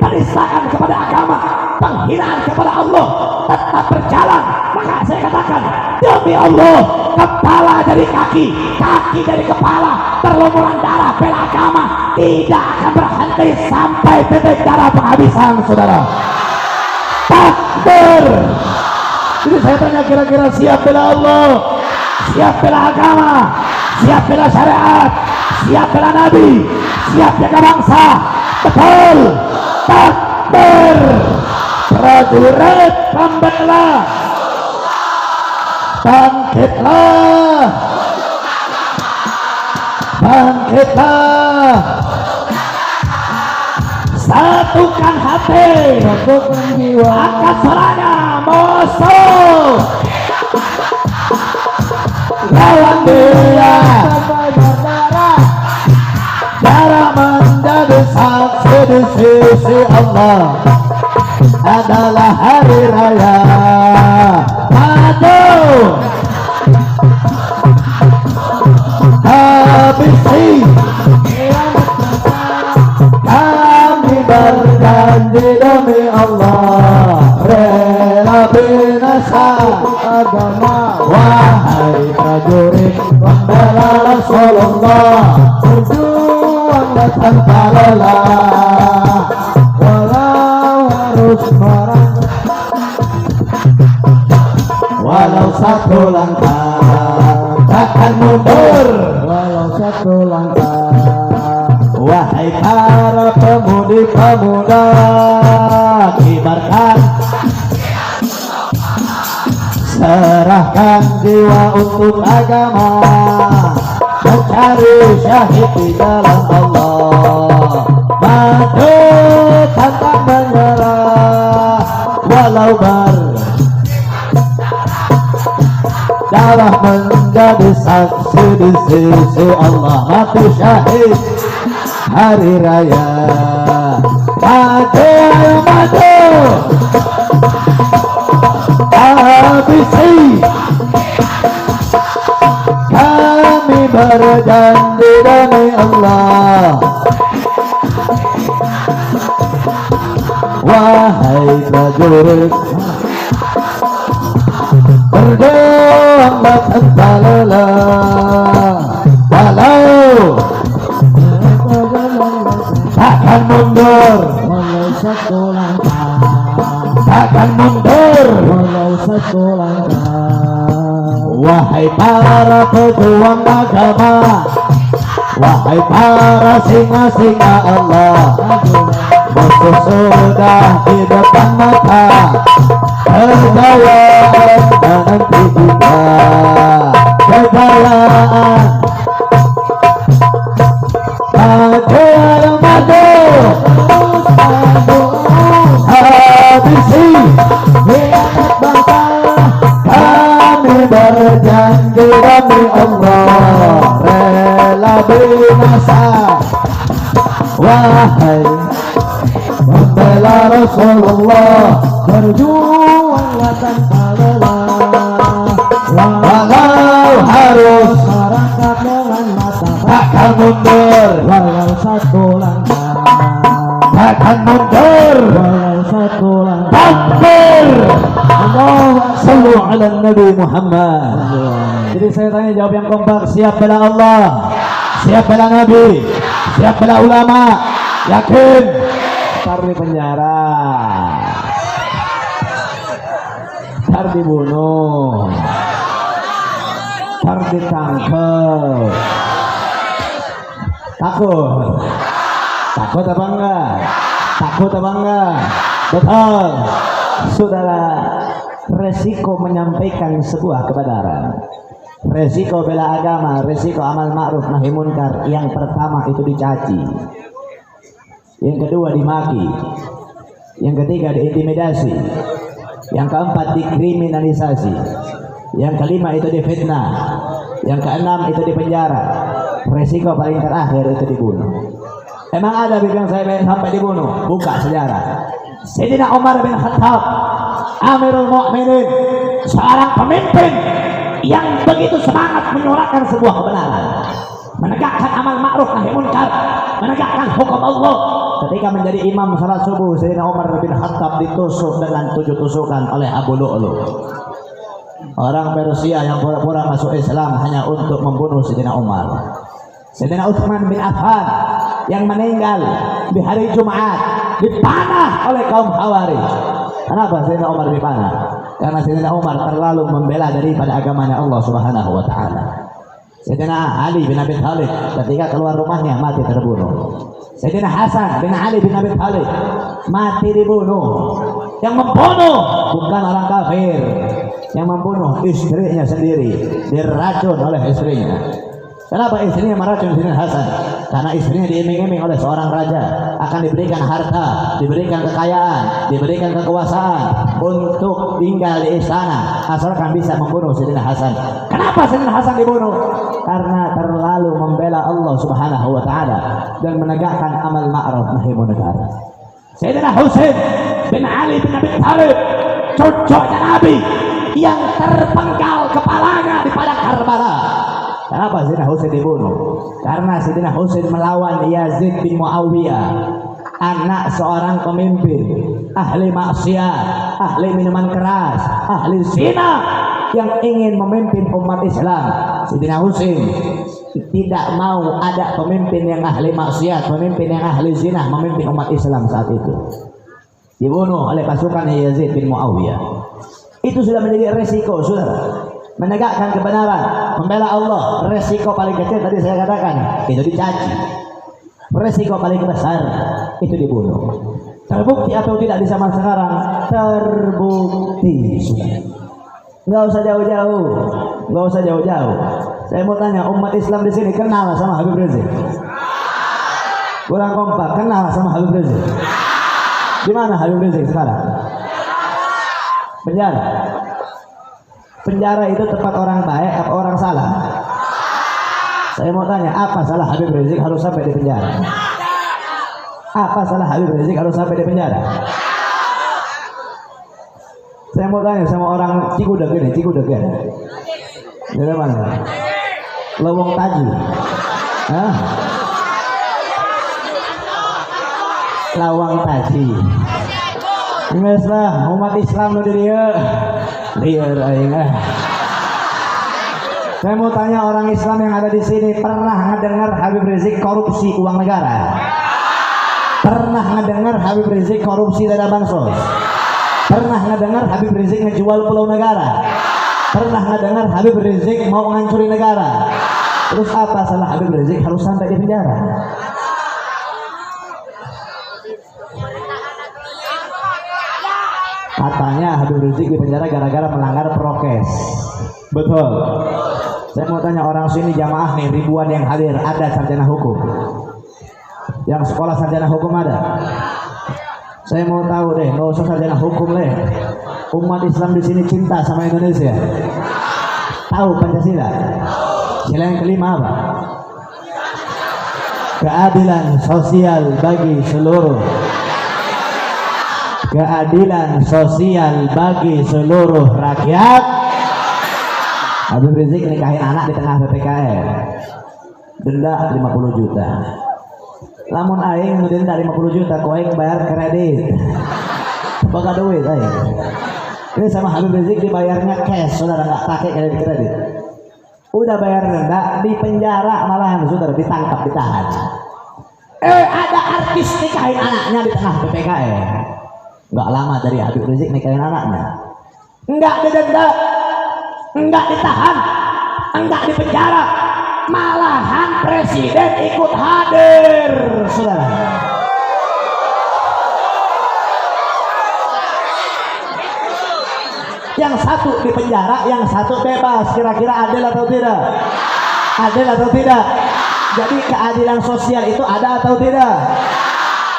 penistaan kepada agama, penghinaan kepada Allah tetap berjalan, maka saya katakan, demi Allah, kepala dari kaki, kaki dari kepala, berlumuran darah bela agama tidak akan berhenti sampai titik darah penghabisan, saudara. Takbir. Jadi saya tanya, kira-kira siap bela Allah, siap bela agama, siap bela syariat, siap bela Nabi, siap jaga bangsa? Betul. Takbir. Prajurit pembela, bangkitlah, bangkitlah, satukan hati, satukan jiwa, angkat suaranya, musuh lawan dia, darah menjadi saksi di sisi Allah adalah hari raya. Maju habisi, kami berjanji demi Allah rela binasa agama. Wahai prajurit pembela Rasulullah, berjuanglah tanpa lelah, walau harus merang, walau satu langkah takkan mundur, walau satu langkah. Wahai para pemudi-pemuda, kibarkan, serahkan jiwa untuk agama, mencari syahid di jalan Allah, maju tanpa menyerah, walau darah menjadi saksi di sisi Allah, mati syahid hari raya. Maju, maju, habisi, kami berjanji demi Allah. Wahai prajurit, berjuanglah tanpa lelah, walau takkan mundur, walau satu langkah, takkan mundur, walau satu langkah. Wahai para pejuang agama, wahai para singa-singa Allah, musuh sudah di depan mata, kejayaan menanti kita, kejayaan. Maju, maju, habisi hianat bangsa, kami berjanji demi Allah, rela binasa. Wahai pembela Rasulullah, berjuanglah tanpa lelah, walau harus merangkak dengan mata, takkan mundur, walau satu langkah, takkan mundur, walau satu langkah. Takbir! Allahumma shalli ala Nabi Muhammad. Jadi saya tanya jawab yang kompak, siap bela Allah, siap bela Nabi, siap bela ulama, yakin? Ntar di penjara, ntar dibunuh, ntar ditangkap. Takut? Takut apa enggak? Takut apa enggak? Betul. Saudara, resiko menyampaikan sebuah kebenaran, resiko bela agama, resiko amal ma'ruf nahi munkar, yang pertama itu dicaci, yang kedua dimaki, yang ketiga diintimidasi, yang keempat dikriminalisasi, yang kelima itu difitnah, yang keenam itu dipenjara, resiko paling terakhir itu dibunuh. Emang ada yang saya sampai dibunuh? Buka sejarah. Sayyidina Umar bin Khattab, Amirul Mukminin, seorang pemimpin yang begitu semangat menyuarakan sebuah kebenaran, menegakkan amal ma'ruf nahi munkar, menegakkan hukum Allah. Ketika menjadi imam salat subuh, Sayyidina Umar bin Khattab ditusuk dengan 7 tusukan oleh Abu Lu'lu', orang Persia yang pura-pura masuk Islam hanya untuk membunuh Sayyidina Umar. Sayyidina Utsman bin Affan yang meninggal di hari Jumat dipanah oleh kaum Khawarij. Kenapa Sayyidina Umar dipanah? Karena Sayyidina Umar terlalu membela daripada agamanya Allah Subhanahu wa taala. Sayyidina Ali bin Abi Thalib ketika keluar rumahnya mati terbunuh. Sayyidina Hasan bin Ali bin Abi Thalib mati dibunuh. Yang membunuh bukan orang kafir, yang membunuh istrinya sendiri, diracun oleh istrinya. Kenapa istrinya meracun Sayyidina Hasan? Karena istrinya diiming-iming oleh seorang raja akan diberikan harta, diberikan kekayaan, diberikan kekuasaan untuk tinggal di istana asalkan bisa membunuh Sayyidina Hasan. Kenapa Sayyidina Hasan dibunuh? Karena terlalu membela Allah Subhanahu wa taala dan menegakkan amal ma'ruf nahi munkar. Sayyidina Husain bin Ali bin Abi Thalib, cucunya Nabi yang terpenggal kepalanya di padang Karbala. Kenapa Sayyidina Husain dibunuh? Karena Sayyidina Husain melawan Yazid bin Muawiyah, anak seorang pemimpin ahli maksiat, ahli minuman keras, ahli zina yang ingin memimpin umat Islam, Sayyidina Husain tidak mau ada pemimpin yang ahli maksiat, pemimpin yang ahli zina memimpin umat Islam saat itu. Dibunuh oleh pasukan Yazid bin Muawiyah. Itu sudah menjadi resiko, saudara. Menegakkan kebenaran, membela Allah, resiko paling kecil tadi saya katakan itu dicaci. Resiko paling besar itu dibunuh. Terbukti atau tidak di zaman sekarang? Terbukti sudah. Nggak usah jauh-jauh, nggak usah jauh-jauh. Saya mau tanya, umat Islam di sini kenal sama Habib Rizik? Kurang kompak, kenal sama Habib Rizik? Di mana Habib Rizik sekarang? Penjara. Penjara itu tempat orang baik atau orang salah? Saya mau tanya, apa salah Habib Rizik harus sampai di penjara? Apa salah Habib Rizik harus sampai di penjara? Saya mau tanya sama orang Cikudeg ini, Cikudeg ya? Dari mana? Lowong Taji. Hah? Lawang Taji. Ingat lah, umat Islam lo dia. Liar aing. Saya mau tanya orang Islam yang ada di sini, pernah ngedengar Habib Rizik korupsi uang negara? Pernah ngedengar Habib Rizik korupsi dana bansos? Pernah ngedengar Habib Rizik ngejual pulau negara? Pernah ngedengar Habib Rizik mau ngancurin negara? Terus apa salah Habib Rizik harus sampai di penjara? Katanya Habib Rizik di penjara gara-gara melanggar prokes. Betul. Saya mau tanya orang sini jamaah nih, ribuan yang hadir, ada sarjana hukum? Yang sekolah sarjana hukum ada? Saya mau tahu deh, nggak usah sarjana hukum deh. Umat Islam di sini cinta sama Indonesia. Tahu Pancasila? Sila yang kelima apa? Keadilan sosial bagi seluruh. Keadilan sosial bagi seluruh rakyat. Habib Rizik nikahin anak di tengah PPKM, denda 50 juta. Lamun aing denda 50 juta, kau aing bayar kredit. Baka duit aing. Ini sama Habib Rizik dibayarnya cash, saudara, nggak pakai kredit. Udah bayar denda, di penjara malahan, saudara, ditangkap, ditahan. Ada artis nikahin anaknya di tengah PPKM. Nggak lama dari Habib Rizik nikahin anaknya, nggak didenda, enggak ditahan, enggak dipenjara, malahan presiden ikut hadir, saudara. Yang satu dipenjara, yang satu bebas. Kira-kira adil atau tidak? Adil atau tidak? Jadi keadilan sosial itu ada atau tidak?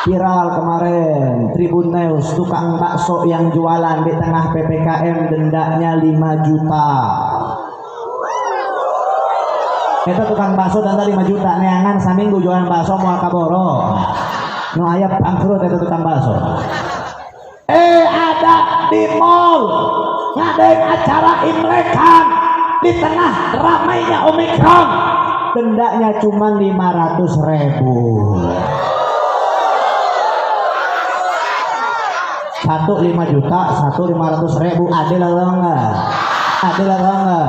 Viral kemarin, Tribun News, tukang bakso yang jualan di tengah PPKM dendanya 5 juta. Itu tukang bakso denda 5 juta, neangan saminggu jualan bakso mau kaboro. No ayam bangkrut itu tukang bakso. Ada di mall ngadain acara Imlekan di tengah ramainya Omikron, dendanya cuma 500.000. Satu 5 juta, satu 500.000. Adil atau enggak? Adil atau enggak?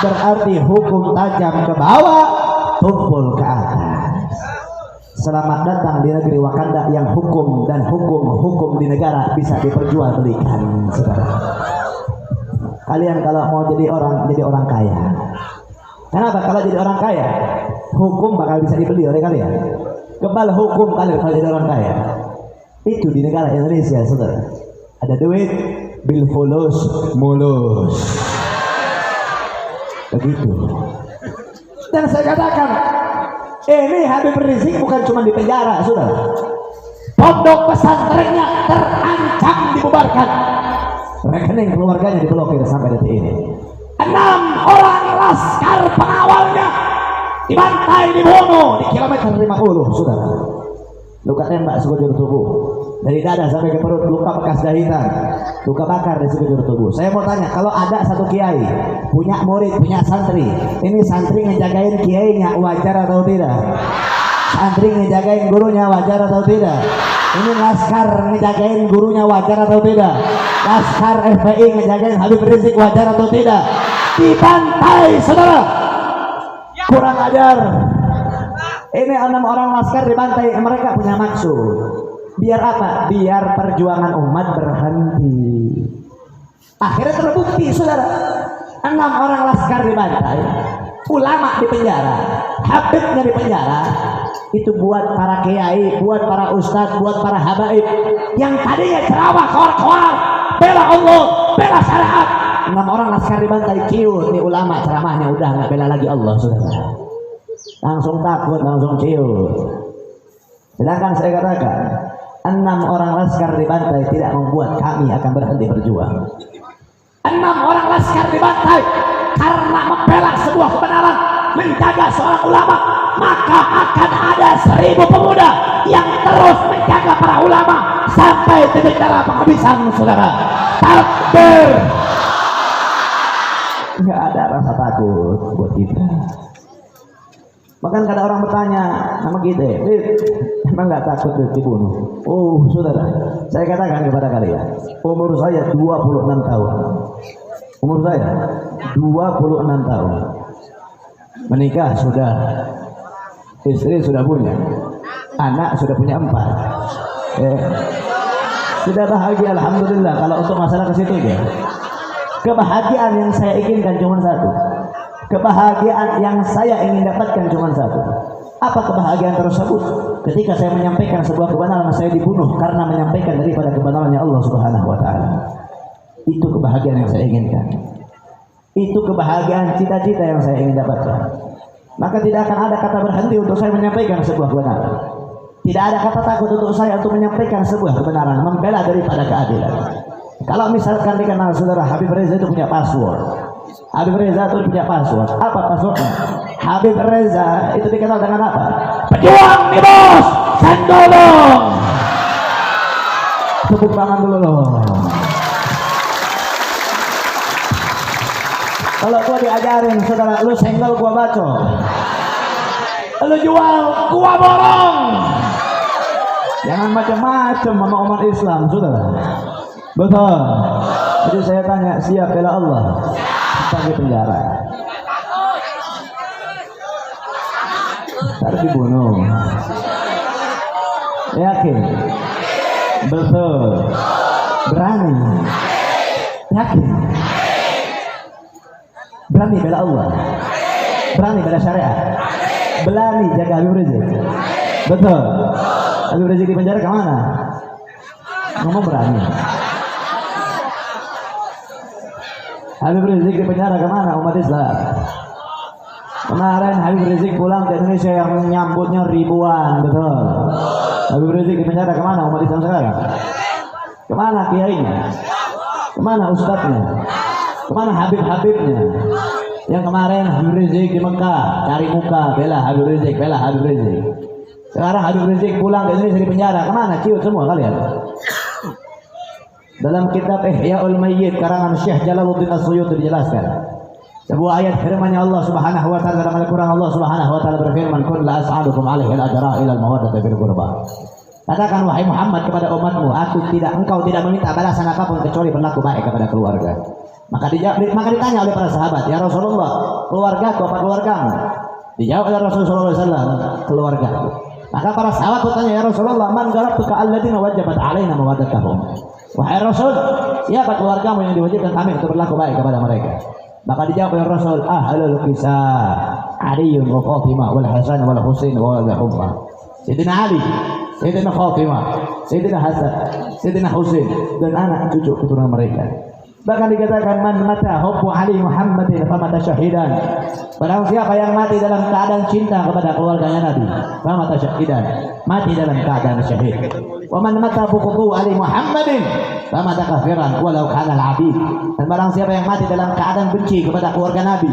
Berarti hukum tajam ke bawah, tumpul ke atas. Selamat datang di negeri Wakanda yang hukum dan hukum di negara bisa diperjualbelikan, saudara. Kalian kalau mau jadi orang kaya. Kenapa? Kalau jadi orang kaya, hukum bakal bisa dibeli oleh kalian. Kebal hukum kalian kalau jadi orang kaya. Itu di negara Indonesia, saudara. Ada duit, bil fulus mulus. Begitu. Dan saya katakan, ini Habib Rizik bukan cuma di penjara, saudara. Pondok pesantrennya terancam dibubarkan. Rekening keluarganya diblokir sampai detik ini. 6 orang laskar pengawalnya dibantai, dibunuh di kilometer 50, saudara. Luka tembak sekujur tubuh, dari dada sampai ke perut, luka bekas jahitan, luka bakar di sekujur tubuh. Saya mau tanya, kalau ada satu kiai punya murid, punya santri, ini santri ngejagain kiainya, wajar atau tidak? Santri ngejagain gurunya, wajar atau tidak? Ini Laskar ngejagain gurunya wajar atau tidak? Laskar FPI ngejagain Habib Rizik wajar atau tidak? Dibantai saudara, kurang ajar. Ini 6 orang Laskar dibantai. Mereka punya maksud biar apa? Biar perjuangan umat berhenti. Akhirnya terbukti saudara, 6 orang Laskar dibantai, ulama di penjara, habibnya di penjara. Itu buat para kiai, buat para ustadz, buat para habaib yang tadinya ceramah koar-koar bela Allah, bela syariat. 6 orang Laskar dibantai, ciut nih ulama ceramahnya udah nggak bela lagi Allah saudara. Langsung takut, langsung ciut. Sedangkan saya katakan 6 orang Laskar dibantai tidak membuat kami akan berhenti berjuang. 6 orang Laskar dibantai karena membela sebuah kebenaran, menjaga seorang ulama, maka akan ada 1000 pemuda yang terus menjaga para ulama sampai titik darah penghabisan saudara. Takbir. Nggak ada rasa takut buat kita. Bahkan kadang orang bertanya sama kita, emang nggak takut dibunuh? Oh saudara, saya katakan kepada kalian, umur saya 26 tahun. Umur saya 26 tahun. Menikah sudah, istri sudah punya, anak sudah punya 4. Sudah bahagia alhamdulillah. Kalau untuk masalah ke situ ya, kebahagiaan yang saya inginkan cuma satu. Kebahagiaan yang saya ingin dapatkan cuma satu. Apa kebahagiaan tersebut? Ketika saya menyampaikan sebuah kebenaran, saya dibunuh karena menyampaikan daripada kebenarannya Allah Subhanahu wa taala. Itu kebahagiaan yang saya inginkan. Itu kebahagiaan cita-cita yang saya ingin dapatkan. Maka tidak akan ada kata berhenti untuk saya menyampaikan sebuah kebenaran. Tidak ada kata takut untuk saya untuk menyampaikan sebuah kebenaran, membela daripada keadilan. Kalau misalkan dikenal saudara Habib Reza itu punya password. Habib Reza itu punya password. Apa passwordnya? Habib Reza itu dikenal dengan apa? Pejuang nih bos, sendolong. Tepuk tangan dulu loh. Kalau gua diajarin saudara, lu senggol gua bacok, lu jual gua borong. Jangan macam-macam sama umat Islam saudara. Betul. Jadi saya tanya, siap bela Allah? Di penjara, harus dibunuh. Yakin? Betul. Berani? Yakin? Berani bela Allah? Berani bela syariat? Berani jaga Habib Rizik? Betul. Habib Rizik di penjara kemana? Ngomong berani. Habib Rizik di penjara kemana umat Islam? Kemarin Habib Rizik pulang ke Indonesia yang menyambutnya ribuan, betul. Habib Rizik di penjara kemana umat Islam sekarang? Kemana kiainya? Kemana ustadznya? Kemana Habib-Habibnya? Yang kemarin Habib Rizik di Mekah cari muka, bela Habib Rizik, bela Habib Rizik. Sekarang Habib Rizik pulang ke Indonesia di penjara, kemana? Ciut semua kalian. Dalam kitab Ihya'ul Mayyit karangan Syekh Jalaluddin As-Suyuti dijelaskan sebuah ayat firman-Nya Allah Subhanahu wa taala dalam Al-Qur'an. Allah Subhanahu wa taala berfirman, "Qul la as'alukum 'alaihi al-ajra ila al-mawaddati fil qurba." Katakan wahai Muhammad kepada umatmu, engkau tidak meminta balasan apapun kecuali berlaku baik kepada keluarga. Maka ditanya oleh para sahabat, "Ya Rasulullah, keluargaku apa keluargamu?" Dijawab oleh Rasulullah SAW, "Keluargaku." Maka para sahabat bertanya, "Ya Rasulullah, man garabtuka alladziina wajabat 'alaina mawaddatahum?" Wahai Rasul, siapa keluargamu yang diwajibkan kami untuk berlaku baik kepada mereka? Maka dijawab oleh Rasul, ahlul kisah, Aliun wa Fatimah wal Hasan wal Husain wa wal Ummah. Sayyidina Ali, Sayyidina Fatimah, Sayyidina Hasan, Sayyidina Husain dan anak cucu keturunan mereka. Bahkan dikatakan man mata hubbu Ali Muhammadin famata syahidan. Barang siapa yang mati dalam keadaan cinta kepada keluarganya Nabi, famata syahidan, mati dalam keadaan syahid. Wa man mata bughdu Ali Muhammadin famata kafiran walau kana al-abid. Dan barang siapa yang mati dalam keadaan benci kepada keluarga Nabi,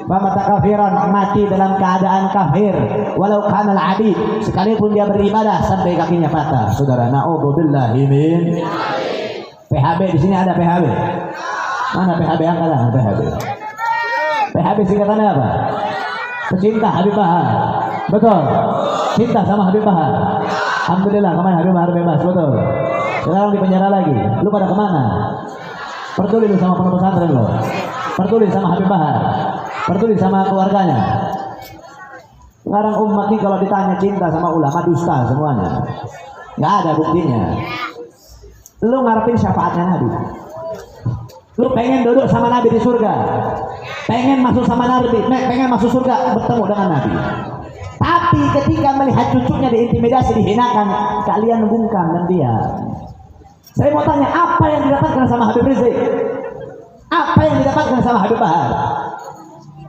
famata kafiran, mati dalam keadaan kafir walau kana al-abid, sekalipun dia beribadah sampai kakinya patah. Saudara, na'udzubillahi min PHB. Di sini ada PHB. Mana PHB? Angkatlah PHB. PHB singkatannya apa? Pecinta Habib Bahar. Betul. Cinta sama Habib Bahar. Alhamdulillah kemarin Habib Bahar bebas, betul. Sekarang di penjara lagi. Lu pada kemana? Peduli lu sama pondok pesantren lu. Peduli sama Habib Bahar. Peduli sama keluarganya. Sekarang umat ini kalau ditanya cinta sama ulama dusta semuanya. Nggak ada buktinya. Lu ngarepin syafaatnya Nabi. Lu pengen duduk sama Nabi di surga. Pengen masuk sama Nabi, pengen masuk surga bertemu dengan Nabi. Tapi ketika melihat cucunya diintimidasi, dihinakan, kalian bungkam dan diam. Saya mau tanya, apa yang didapatkan sama Habib Rizik? Apa yang didapatkan sama Habib Bahar?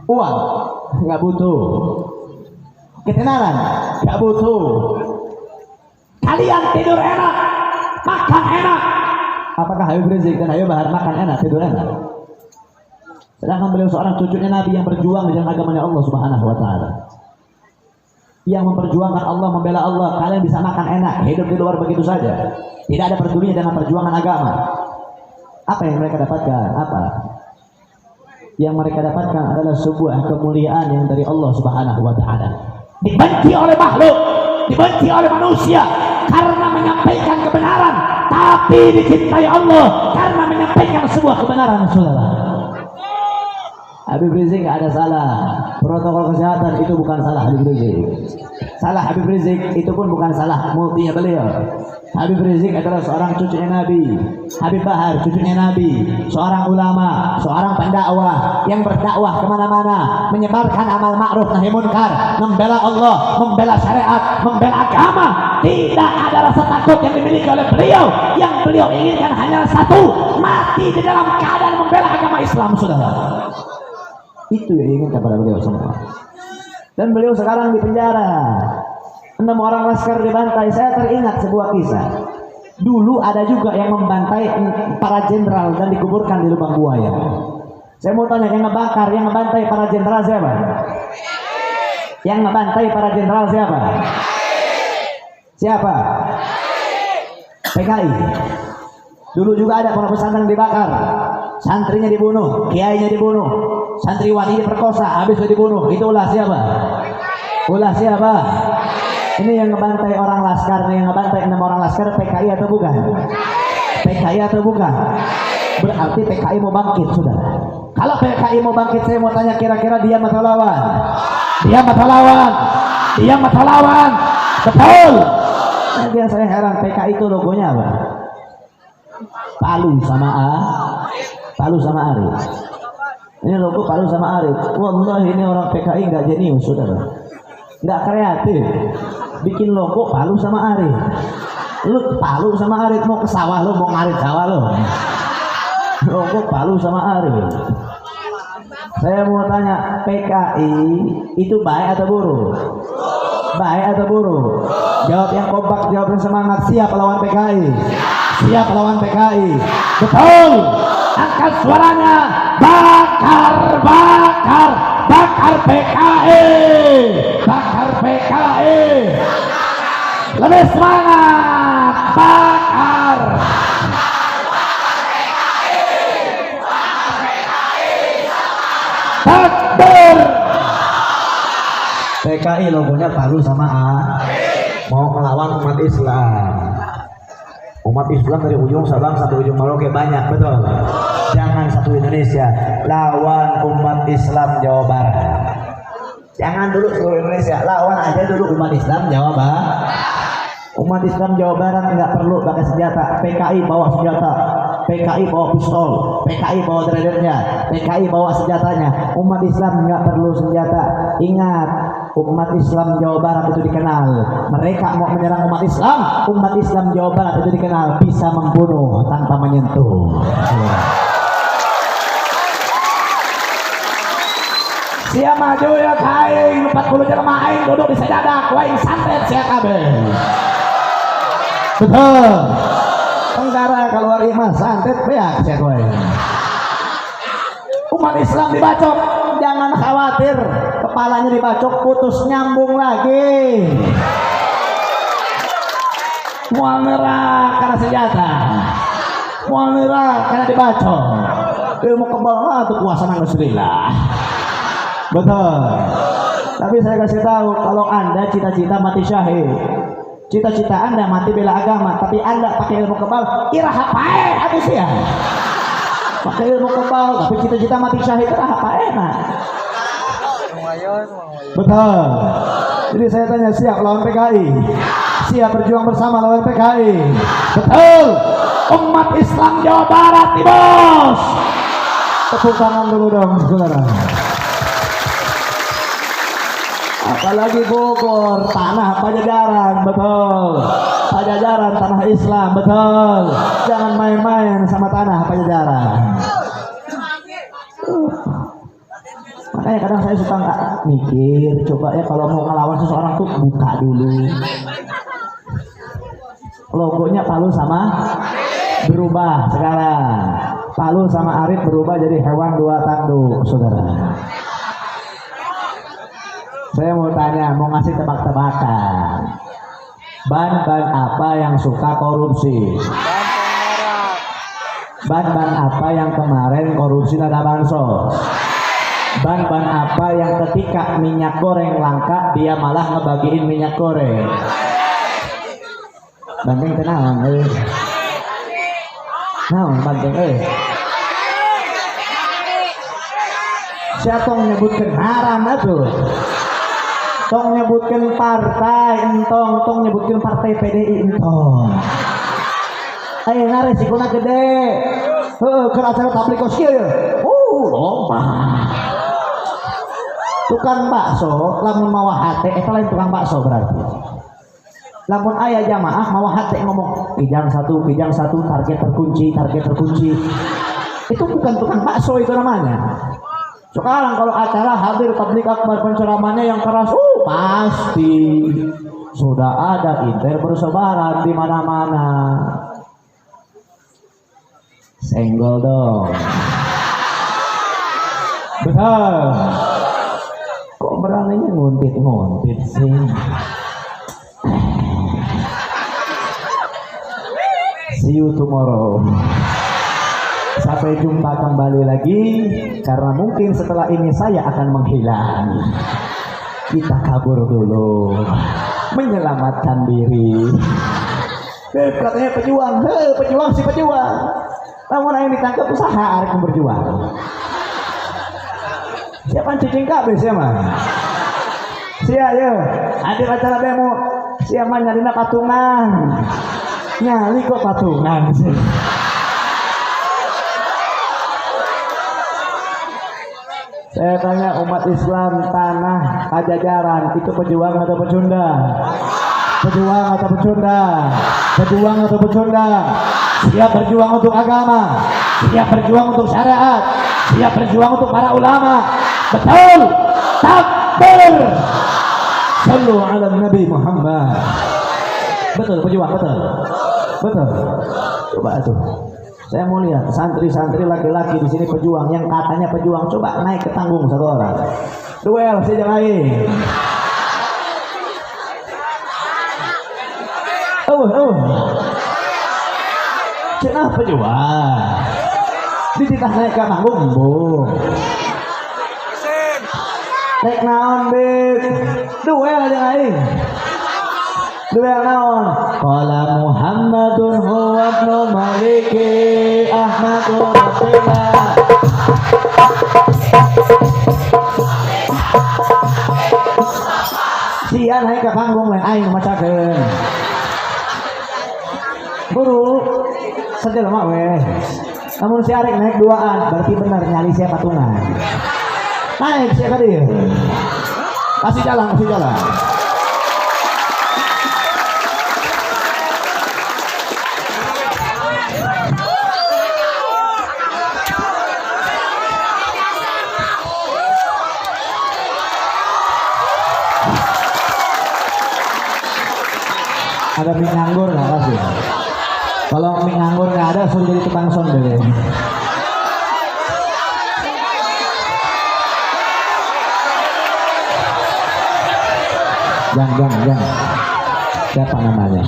Uang? Nggak butuh. Ketenaran? Nggak butuh. Kalian tidur enak, makan enak. Apakah Habib Rizik dan Habib Bahar makan enak, tidur enak? Sedangkan beliau seorang cucunya Nabi yang berjuang dengan agamanya Allah Subhanahu wa Ta'ala, yang memperjuangkan Allah, membela Allah. Kalian bisa makan enak, hidup di luar begitu saja, tidak ada pedulinya dengan perjuangan agama. Apa yang mereka dapatkan? Apa yang mereka dapatkan adalah sebuah kemuliaan yang dari Allah Subhanahu wa Ta'ala. Dibenci oleh makhluk, dibenci oleh manusia karena menyampaikan kebenaran, tapi dicintai Allah karena menyampaikan sebuah kebenaran. Saudara, Habib Rizik nggak ada salah. Protokol kesehatan itu bukan salah Habib Rizik. Salah Habib Rizik itu pun bukan salah multinya beliau. Habib Rizik adalah seorang cucunya Nabi. Habib Bahar cucunya Nabi, seorang ulama, seorang pendakwah yang berdakwah kemana-mana, menyebarkan amal ma'ruf nahi munkar, membela Allah, membela syariat, membela agama. Tidak ada rasa takut yang dimiliki oleh beliau. Yang beliau inginkan hanya satu, mati di dalam keadaan membela agama Islam, saudara. Itu yang ingin kepada beliau semua. Dan beliau sekarang di penjara. 6 orang laskar dibantai. Saya teringat sebuah kisah. Dulu ada juga yang membantai para jenderal dan dikuburkan di lubang buaya. Saya mau tanya, yang ngebakar, yang ngebantai para jenderal siapa? Yang ngebantai para jenderal siapa? Siapa? PKI. Dulu juga ada pondok pesantren dibakar, santrinya dibunuh, kiainya dibunuh, santriwati diperkosa, habis itu dibunuh. Itu ulah siapa? Ulah siapa? Ini yang ngebantai orang laskar, yang ngebantai 6 orang laskar PKI atau bukan? PKI atau bukan? Berarti PKI mau bangkit, sudah. Kalau PKI mau bangkit, saya mau tanya, kira-kira diam atau lawan? Diam atau lawan? Diam atau lawan? Betul. Nah, dia saya heran, PKI itu logonya apa? Palu sama Palu sama Arif. Ini logo Palu sama Arif. Wallahi ini orang PKI nggak jenius, saudara. Nggak kreatif. Bikin logo Palu sama Arif. Lu Palu sama Arif mau ke sawah lu, mau ngarit sawah lu. Logo Palu sama Arif. Saya mau tanya, PKI itu baik atau buruk? Baik atau buruk? Jawab yang kompak, jawab yang semangat. Siap lawan PKI? Siap lawan PKI? Betul. Angkat suaranya. Bakar, bakar, bakar PKI. Bakar PKI. Lebih semangat. Bakar. Takbir. PKI logonya Palu sama mau melawan umat Islam. Umat Islam dari ujung Sabang sampai ujung Merauke banyak, betul. Jangan satu Indonesia, lawan umat Islam Jawa Barat. Jangan dulu seluruh Indonesia, lawan aja dulu umat Islam Jawa Barat. Umat Islam Jawa Barat nggak perlu pakai senjata. PKI bawa senjata, PKI bawa pistol, PKI bawa tradernya, PKI bawa senjatanya. Umat Islam nggak perlu senjata. Ingat, umat Islam Jawa Barat itu dikenal, mereka mau menyerang umat Islam Jawa Barat itu dikenal bisa membunuh tanpa menyentuh. Siapa maju ya kain 40 jelema aing duduk di sejadah waing santet sia kabeh. Betul. Tenggara keluar imah santet beak sia kowe. Umat Islam dibacok, jangan khawatir, kepalanya dibacok putus nyambung lagi. Mual merah karena senjata, mual merah karena dibacok. Ilmu kebal tuh kuasa nanggusillah. Betul. Tapi saya kasih tahu, kalau Anda cita-cita mati syahid, Cita-cita Anda mati bela agama, tapi Anda pakai ilmu kebal, iraha pae habis ya. Pakai ilmu kebal, tapi cita-cita mati syahid, iraha pae nah. Betul. Jadi saya tanya, siap lawan PKI? Siap berjuang bersama lawan PKI? Betul. Umat Islam Jawa Barat nih bos. Tepuk tangan dulu dong saudara. Apalagi Bogor, tanah Pajajaran, betul. Pajajaran tanah Islam, betul. Jangan main-main sama tanah Pajajaran. Makanya kadang saya suka nggak mikir, coba ya kalau mau ngelawan seseorang tuh buka dulu. Logonya Palu sama berubah sekarang. Palu sama Arif berubah jadi hewan dua tanduk, saudara. Saya mau tanya, mau ngasih tebak-tebakan. Ban-ban apa yang suka korupsi? Ban-ban apa yang kemarin korupsi ada bansos? Ban-ban apa yang ketika minyak goreng langka dia malah ngebagiin minyak goreng? Banding tenang, naon banding siapa nyebutkan haram atuh? Tong nyebutkan partai entong, tong nyebutkan partai PDI entong. Ayo ngare sikuna gede. Keur acara tablik kos kieu. Lomba. Tukang bakso lamun mawa hate eta lain tukang bakso berarti. Lamun aya jamaah mawa hate ngomong kijang satu target terkunci. Itu bukan tukang bakso itu namanya. Sekarang kalau acara hadir tablik akbar penceramahnya yang keras, pasti sudah ada inter bersebaran di mana-mana. Senggol dong. Betul. Kok beraninya nguntit sih? See you tomorrow. Sampai jumpa kembali lagi, karena mungkin setelah ini saya akan menghilang. Kita kabur dulu, menyelamatkan diri. Katanya pejuang, si pejuang. Namun yang ditangkap usaha arek berjuang. Siapa cicing kabeh siapa? Sia ya, hadir acara demo. Siapa nyarina patungan? Nyali kok patungan sih. Saya tanya umat Islam tanah Pajajaran itu pejuang atau pecundang? Pejuang atau pecundang? Pejuang atau pecundang? Siap berjuang untuk agama, siap berjuang untuk syariat, siap berjuang untuk para ulama. Betul. Takbir. Sallu ala Nabi Muhammad. Betul pejuang, betul. Coba tuh. Saya mau lihat santri-santri laki-laki di sini pejuang yang katanya pejuang, coba naik ke tanggung satu orang. Duel saja lain. Cenah pejuang. Dititah naik ke tanggung, Bu. Naik naon, Bib? Duel aja lain. Duel naon? Qala Muhammadun huwa ibnu Maliki Ahmadur Rasulullah. Sia naik ke panggung lain aing macakeun. Buru sedel mah weh. Namun si Arek naik duaan, berarti benar nyali sia patungan. Naik sia ka dieu. Kasih jalan. Ada mie nganggur nggak kasih? Kalau mie nganggur nggak ada, suruh jadi tukang son deh. Jangan. Siapa namanya?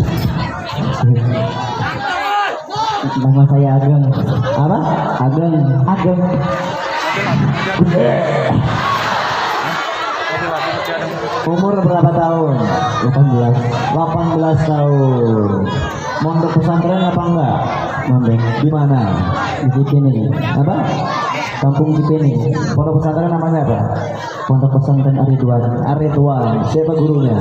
Nama saya Ageng. Apa? Ageng. Umur berapa tahun? 18 tahun. Mondok pesantren apa enggak? Mondok. Di mana? Di Cikini. Apa? Kampung Cikini. Pondok pesantren namanya apa? Pondok pesantren Ar-Ridwan. Siapa gurunya?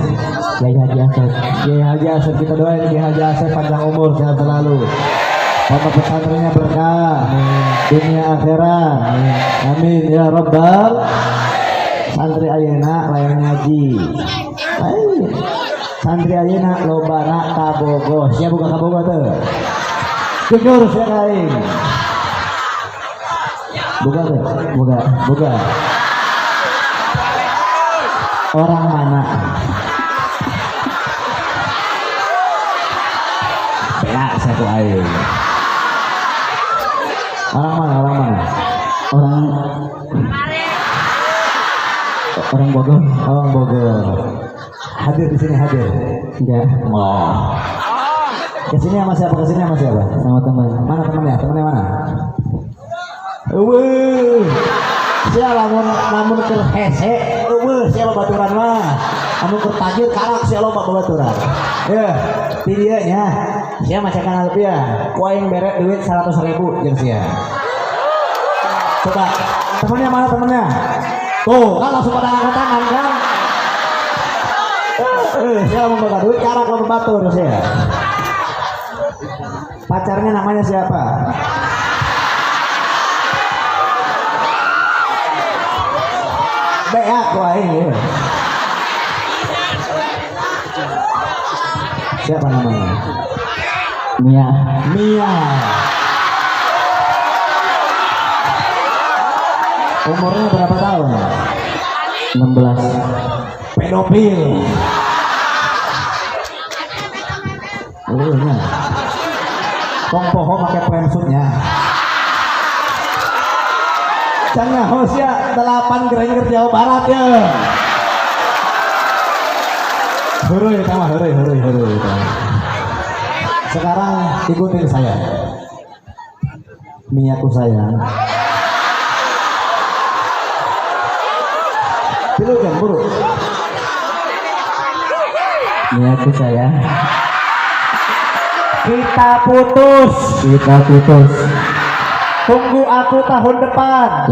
Kiai Haji Asep. Kiai Haji Asep, kita doain Kiai Haji Asep panjang umur, sehat selalu. Pondok pesantrennya berkah dunia akhirat. Amin ya rabbal. Santri ayeuna layan ngaji. Santri ayeuna lobana kabogoh. Sia buka kabogoh teh. Jujur sia kain. Buka teh, buka. Orang mana? Ya, satu air. Orang mana? Orang Bogor. Orang Bogor. Hadir di sini hadir. Enggak. Oh. Kesini sama siapa? Sama teman. Mana temannya? Temannya mana? Siapa namun ke hese? Siapa baturan mah? Namun ke tajir karak siapa baturan? Ya, di dia nya. Siapa macakan rupiah? Kuaing beret duit 100.000 jeung sia. Coba temannya mana temannya? Tuh kan langsung pada angkat tangan kan? Siapa mau bakar duit karak lo batur sia. Pacarnya namanya siapa? Beak kuaing ya. Siapa namanya? Mia. Umurnya berapa tahun? 16. Pedofil. Nya. Kong poho pakai premsutnya. Jangan hosia 8 Granger Jawa Barat ya. Hurui tama. Sekarang ikutin saya. Miaku sayang. Silakan buru. Miaku sayang. Kita putus. Tunggu aku tahun depan.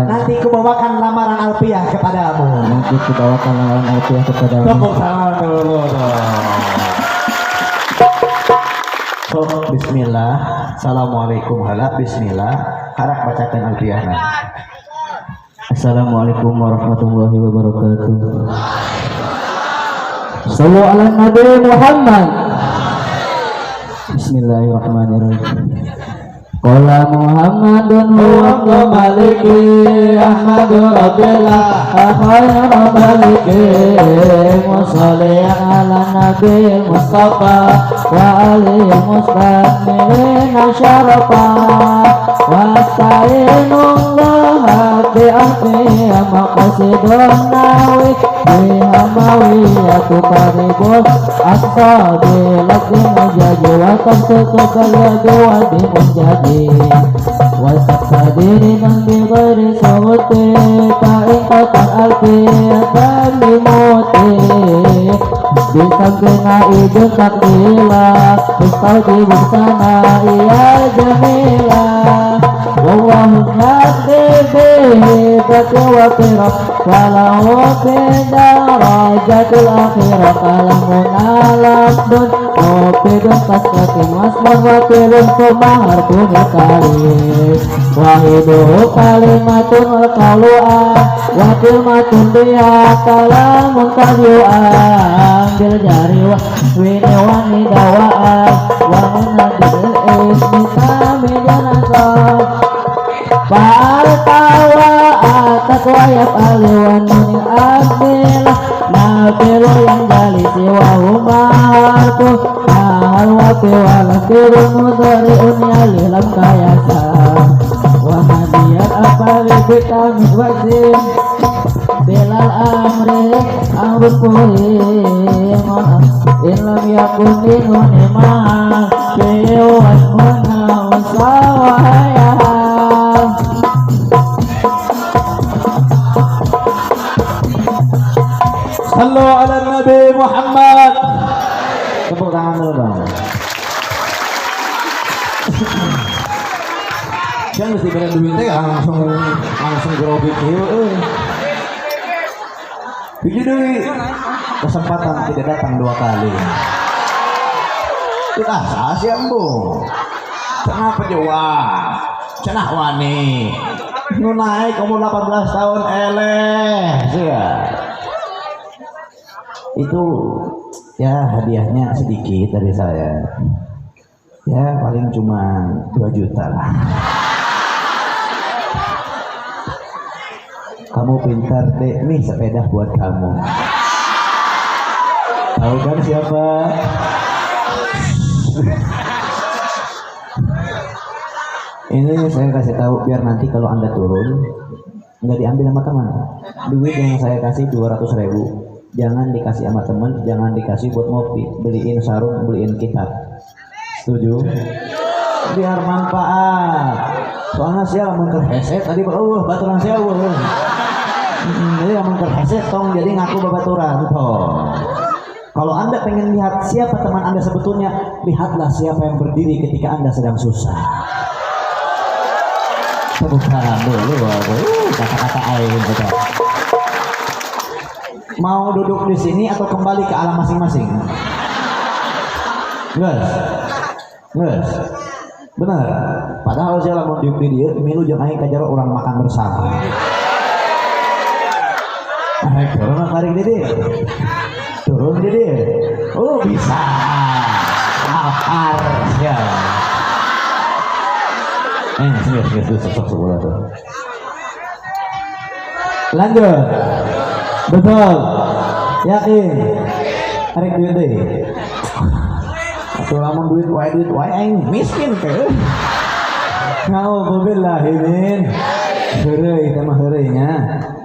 Nanti kubawakan lamaran Alfiah kepadamu. Tepuk tangan dulu. So, bismillah. Assalamualaikum halak bismillah. Harap bacakan Alfiah. Assalamualaikum warahmatullahi wabarakatuh. Sallu ala Nabi Muhammad. Bismillahirrahmanirrahim. Qala Muhammadun huwa maliki Ahmadu Rabbillah khairu maliki musalli ala Nabi Mustafa wa alihi mustamilina syarafa wa asta'inullah bi'ahdi maqasidun nawi bihamawiyatu karibun ashabi laki mujaji wa tamsuku kalyadu wa dimunjaji wa saksadiri dan bigari sahuti ta'ikatan alfiyatan limuti bisangkina idun takdila bistauji buksana iya jamila wallahu bihi wa firaq walau bidarajatul akhirah kalamun alabdun opidun kasratin wasman wakilun sumahar kunikari wahidu kalimatun al-kalu'ah wa kilmatun biha kalamun kalyu'ah bil jari wa wini wa nidawa'ah wa munadil ismi sami janasah fa'al tawa atas wayap aliwan nuni abdilah nabilu yang jali siwahuma hartu mahal wafi walakirun mudari'un yalilam kayasa wa hadiyat apali bitamid wazim bilal amri amrun kuhim ilam yakun dinuni mahal biwas munah usawaya. Jangan mesti beri duit teh langsung grogi kieu. Biji deui kesempatan tidak datang 2 kali. Kita sih ambo. Kenapa jawab? Cenah wani. Nu naik umur 18 tahun sia. Itu ya hadiahnya sedikit dari saya. Ya paling cuma 2 juta lah. Kamu pintar deh, nih sepeda buat kamu. Tahu kan siapa? Ini saya kasih tahu biar nanti kalau Anda turun nggak diambil sama teman. Duit yang saya kasih 200.000 jangan dikasih sama teman, jangan dikasih buat ngopi, beliin sarung, beliin kitab. Setuju? Biar manfaat. Soalnya saya mengkerheset tadi baturan saya jadi mengkerheset tong jadi ngaku babaturan toh. Kalau Anda pengen lihat siapa teman Anda sebetulnya, lihatlah siapa yang berdiri ketika Anda sedang susah. Bukan dulu kata-kata air betul. Mau duduk di sini atau kembali ke alam masing-masing? Guys, benar. Padahal saya mau duduk di dia, milu jangan kajar orang makan bersama. Turun tarik turun oh bisa lapar ya. Sebelah tuh. Lanjut. Betul. Yakin. Tarik duit deh. Atau lamun duit wae miskin ke. Nauzubillah min. Heureuy teh mah heureuy-nya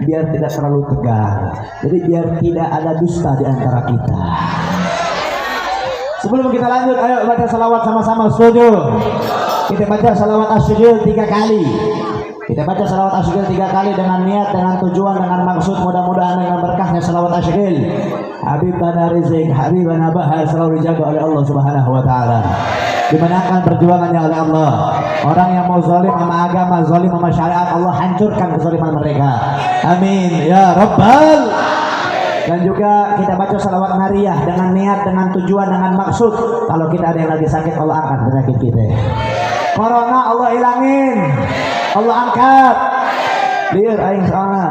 biar tidak terlalu tegang. Jadi biar tidak ada dusta di antara kita. Sebelum kita lanjut, ayo baca salawat sama-sama. Setuju? Kita baca salawat asyhadu 3 kali. Kita baca salawat asyhadu 3 kali dengan niat, dengan tujuan, dengan maksud mudah-mudahan dengan berkahnya salawat asyhadu. Habibana Rizik, Habibana Bahar selalu dijaga oleh Allah Subhanahu wa taala. Dimenangkan perjuangannya oleh Allah. Orang yang mau zalim sama agama, zalim sama syariat, Allah hancurkan kezaliman mereka. Amin ya rabbal. Dan juga kita baca salawat nariyah dengan niat, dengan tujuan, dengan maksud. Kalau kita ada yang lagi sakit, Allah angkat penyakit kita. Corona Allah hilangin, Allah angkat. Liur aing soalna.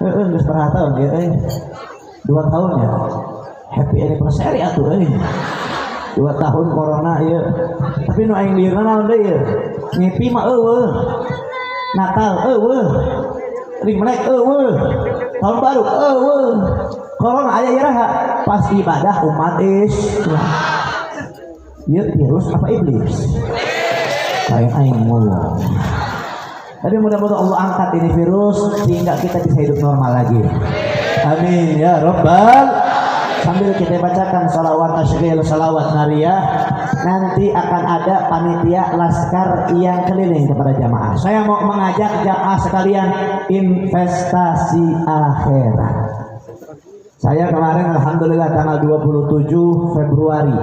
Geus berapa tahun ya? 2 tahun ya. Happy anniversary atuh euy. 2 tahun corona ya. Tapi nu aing liurna naon deui ya? Nyepi mah eueuh. Natal eueuh. Imlek eueuh. Tahun baru eueuh. Corona aya iraha pas ibadah umat Islam. Ieu virus apa iblis? Kayak aing ngomong. Tapi mudah-mudahan Allah angkat ini virus sehingga kita bisa hidup normal lagi. Amin ya rabbal. Sambil kita bacakan salawat tasyghil, salawat nariyah, nanti akan ada panitia laskar yang keliling kepada jamaah. Saya mau mengajak jamaah sekalian investasi akhirat. Saya kemarin alhamdulillah tanggal 27 Februari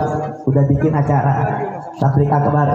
udah bikin acara tablik akbar